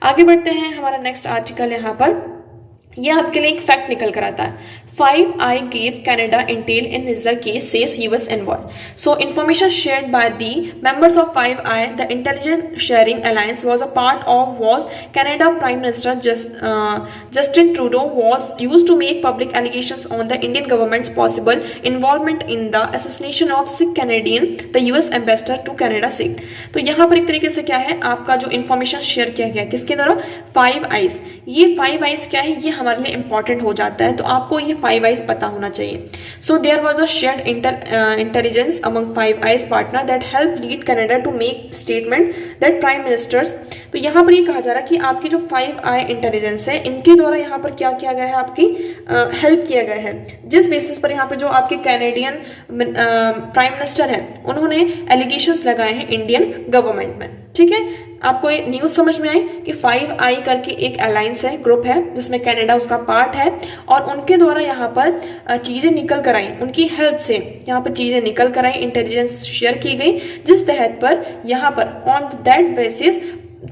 आगे बढ़ते हैं, हमारा नेक्स्ट आर्टिकल यहाँ पर यह आपके लिए एक फैक्ट निकल कर आता है। 5i gave Canada intel in Niger case, says he was involved. So information shared by the members of 5i, the intelligence sharing alliance, was a part of was Canada Prime Minister Justin Trudeau was used to make public allegations on the Indian government's possible involvement in the assassination of Sikh Canadian, the US ambassador to Canada said. तो यहाँ पर एक तरीके से क्या है, आपका जो इन्फॉर्मेशन शेयर किया गया किसके द्वारा, 5 eyes। ये 5 eyes क्या है, ये हमारे लिए इंपॉर्टेंट हो जाता है, तो आपको ये 5 eyes पता होना चाहिए। So there was a shared intelligence among 5 eyes partner that helped lead Canada to make statement that prime ministers। तो यहाँ पर ये कहा जा रहा है कि आपकी जो 5 eye इंटेलिजेंस है इनके द्वारा यहाँ पर क्या किया गया है, आपकी हेल्प किया गया है, जिस बेसिस पर यहाँ पे जो आपके कैनेडियन प्राइम मिनिस्टर हैं उन्होंने एलिगेशंस लगाए हैं इंडियन गवर्नमेंट में। ठीक है, आपको ये न्यूज समझ में आई कि 5i करके एक अलायंस है, ग्रुप है, जिसमें कनाडा उसका पार्ट है, और उनके द्वारा यहाँ पर चीजें निकल कर आई, उनकी हेल्प से यहाँ पर चीजें निकल कर आई, इंटेलिजेंस शेयर की गई, जिस तहत पर यहाँ पर ऑन दैट बेसिस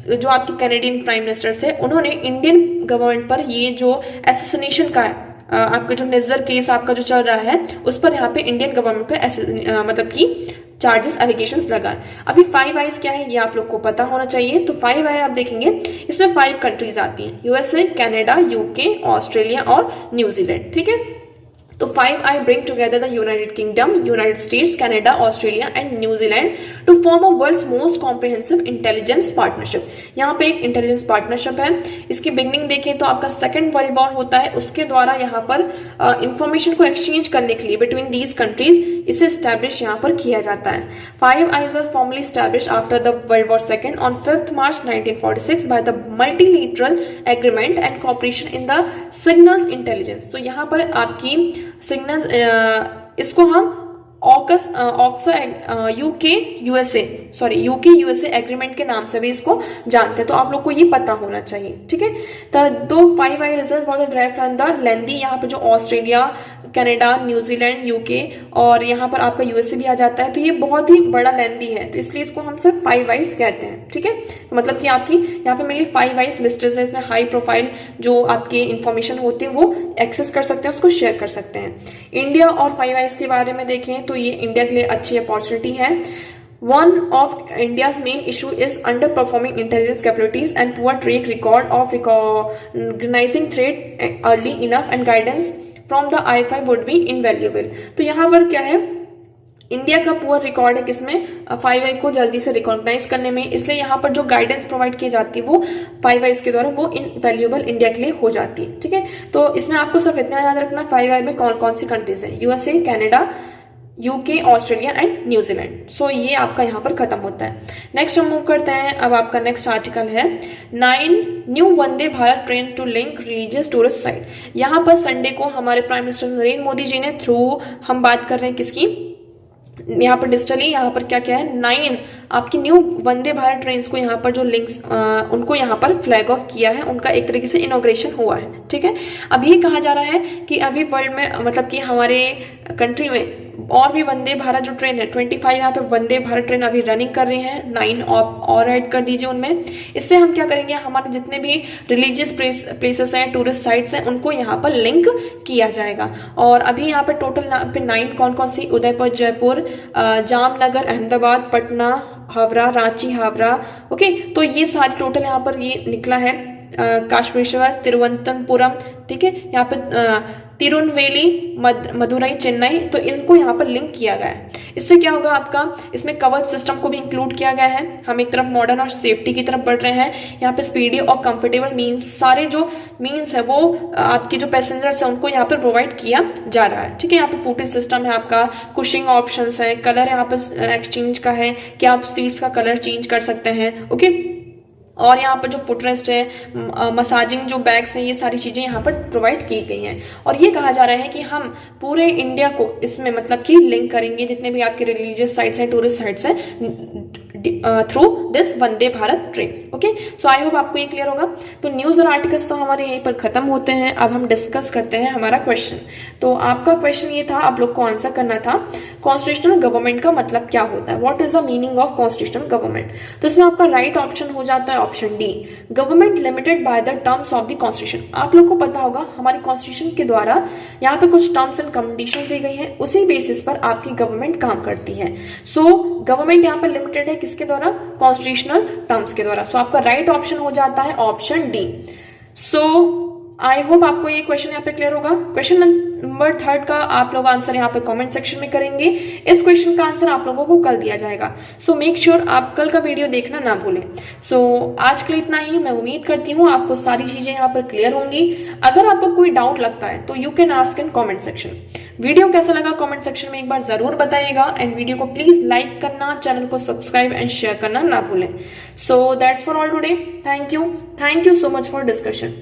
जो आपके कैनेडियन प्राइम मिनिस्टर थे उन्होंने इंडियन गवर्नमेंट पर ये जो असैसिनेशन का है, आपका जो निज्जर केस आपका जो चल रहा है उस पर यहाँ पे इंडियन गवर्नमेंट पे मतलब कि चार्जेस एलिगेशंस लगाए। अभी 5 क्या है ये आप लोग को पता होना चाहिए। तो 5 आप देखेंगे, इसमें 5 कंट्रीज आती हैं, यूएसए, कनाडा, यूके, ऑस्ट्रेलिया और न्यूजीलैंड। ठीक है, तो 5i bring together the United Kingdom, United States, Canada, Australia and New Zealand to form a world's most comprehensive intelligence partnership। यहाँ पे एक इंटेलिजेंस पार्टनरशिप है। इसकी बिगनिंग देखें तो आपका सेकेंड वर्ल्ड वॉर होता है, उसके द्वारा यहाँ पर इंफॉर्मेशन को एक्सचेंज करने के लिए बिटवीन दीज कंट्रीज इसे स्टैब्लिश यहाँ पर किया जाता है। 5i was formally established after the World War II on 5th March 1946 by the multilateral agreement and cooperation in the signals intelligence। तो यहाँ पर आपकी सिग्नल्स, इसको हम यूके यूएसए एग्रीमेंट के नाम से भी इसको जानते हैं, तो आप लोग को ये पता होना चाहिए। ठीक है, तो 5i result was drive from the लेंदी, यहाँ पे जो ऑस्ट्रेलिया, कनाडा, न्यूजीलैंड, यूके और यहाँ पर आपका यूएसए भी आ जाता है, तो ये बहुत ही बड़ा लेंदी है, तो इसलिए इसको हम सिर्फ 5 कहते हैं। ठीक है, तो मतलब कि आपकी यहाँ पे मेनली 5 लिस्टेड है, इसमें हाई प्रोफाइल जो आपके इंफॉर्मेशन होते हैं वो एक्सेस कर सकते हैं, उसको शेयर कर सकते हैं। इंडिया और 5 के बारे में देखें तो ये इंडिया के लिए अच्छी अपॉर्चुनिटी है। One of India's main issue is underperforming intelligence capabilities and poor track record of recognizing threat early enough and guidance from the I5 would be invaluable। तो यहाँ पर क्या है, इंडिया का पुअर रिकॉर्ड है किसमें, 5i को जल्दी से रिकॉग्नाइज करने में, इसलिए यहाँ पर जो गाइडेंस प्रोवाइड की जाती है वो 5i के द्वारा वो इनवैल्यूएबल इंडिया के लिए हो जाती है। ठीक है, तो इसमें आपको सिर्फ इतना याद रखना 5i में कौन कौन सी कंट्रीज है, USA, Canada, UK, Australia and New Zealand. So ये आपका यहाँ पर खत्म होता है। नेक्स्ट हम मूव करते हैं, अब आपका नेक्स्ट आर्टिकल है 9 new Vande Bharat train to link religious tourist site. यहाँ पर संडे को हमारे प्राइम मिनिस्टर नरेंद्र मोदी जी ने थ्रू, हम बात कर रहे हैं किसकी, यहाँ पर डिजिटली यहाँ पर क्या क्या है, 9 आपकी न्यू वंदे भारत ट्रेन को यहाँ पर जो लिंक्स उनको यहाँ पर फ्लैग ऑफ किया है, उनका एक तरीके से इनॉग्रेशन हुआ है। ठीक है, अब ये कहा जा रहा है कि अभी वर्ल्ड में मतलब कि हमारे कंट्री में और भी वंदे भारत जो ट्रेन है 25 यहाँ पे वंदे भारत ट्रेन अभी रनिंग कर रही है, 9 और ऐड कर दीजिए उनमें। इससे हम क्या करेंगे, हमारे जितने भी रिलीजियस प्लेसेस हैं, टूरिस्ट साइट्स हैं, उनको यहाँ पर लिंक किया जाएगा। और अभी यहाँ पे टोटल यहाँ पे 9 कौन कौन सी, उदयपुर, जयपुर, जामनगर, अहमदाबाद, पटना, हावड़ा, रांची, हावड़ा। ओके, तो ये सारी टोटल यहाँ पर ये निकला है, काश्मीर, तिरुवनंतपुरम, ठीक है, यहाँ पे तिरुनवेली, मदुरई, चेन्नई, तो इनको यहाँ पर लिंक किया गया है। इससे क्या होगा, आपका इसमें कवर सिस्टम को भी इंक्लूड किया गया है। हम एक तरफ मॉडर्न और सेफ्टी की तरफ बढ़ रहे हैं, यहाँ पे स्पीडी और कंफर्टेबल मीन्स, सारे जो मीन्स है वो आपके जो पैसेंजर्स है उनको यहाँ पर प्रोवाइड किया जा रहा है। ठीक है, यहाँ पे फुटेज सिस्टम है, आपका कुशिंग ऑप्शंस है, कलर यहाँ पर एक्सचेंज का है कि आप सीट्स का कलर चेंज कर सकते हैं। ओके, और यहाँ पर जो फुटरेस्ट है, मसाजिंग जो बैग्स हैं, ये सारी चीज़ें यहाँ पर प्रोवाइड की गई हैं। और ये कहा जा रहा है कि हम पूरे इंडिया को इसमें मतलब कि लिंक करेंगे, जितने भी आपके रिलीजियस साइट्स हैं, टूरिस्ट साइट्स हैं, through this Vande Bharat train. Okay, so I hope आपको ये क्लियर होगा। तो न्यूज़ और आर्टिकल्स तो हमारे यहीं पर खत्म होते हैं। अब हम डिस्कस करते हैं हमारा क्वेश्चन। तो आपका क्वेश्चन ये था, आप लोग को आंसर करना था कॉन्स्टिट्यूशनल गवर्नमेंट का मतलब क्या होता है, what is the meaning of constitutional government. तो इसमें आपका राइट ऑप्शन हो जाता है option D, government limited by the terms of the constitution. आप लोग को पता होगा हमारी कॉन्स्टिट्यूशन के द्वारा यहाँ पे कुछ टर्म्स एंड कंडीशन दी गई है, उसी बेसिस पर आपकी गवर्नमेंट काम करती है। सो गवर्नमेंट यहाँ पर लिमिटेड है किसके द्वारा, कॉन्स्टिट्यूशनल टर्म्स के द्वारा। सो आपका राइट ऑप्शन हो जाता है option D. So I hope आपको ये क्वेश्चन यहाँ पे क्लियर होगा। क्वेश्चन नंबर 3 का आप लोग आंसर यहाँ पे कमेंट सेक्शन में करेंगे। इस क्वेश्चन का आंसर आप लोगों को कल दिया जाएगा। सो मेक श्योर आप कल का वीडियो देखना ना भूलें। सो आज के लिए इतना ही। मैं उम्मीद करती हूँ आपको सारी चीजें यहाँ पर क्लियर होंगी। अगर आपको कोई डाउट लगता है तो you can ask in comment section. Video कैसा लगा कॉमेंट सेक्शन में एक बार जरूर बताइएगा, एंड वीडियो को प्लीज लाइक करना, चैनल को सब्सक्राइब एंड शेयर करना ना भूलें। So that's for all today. Thank you so much for discussion.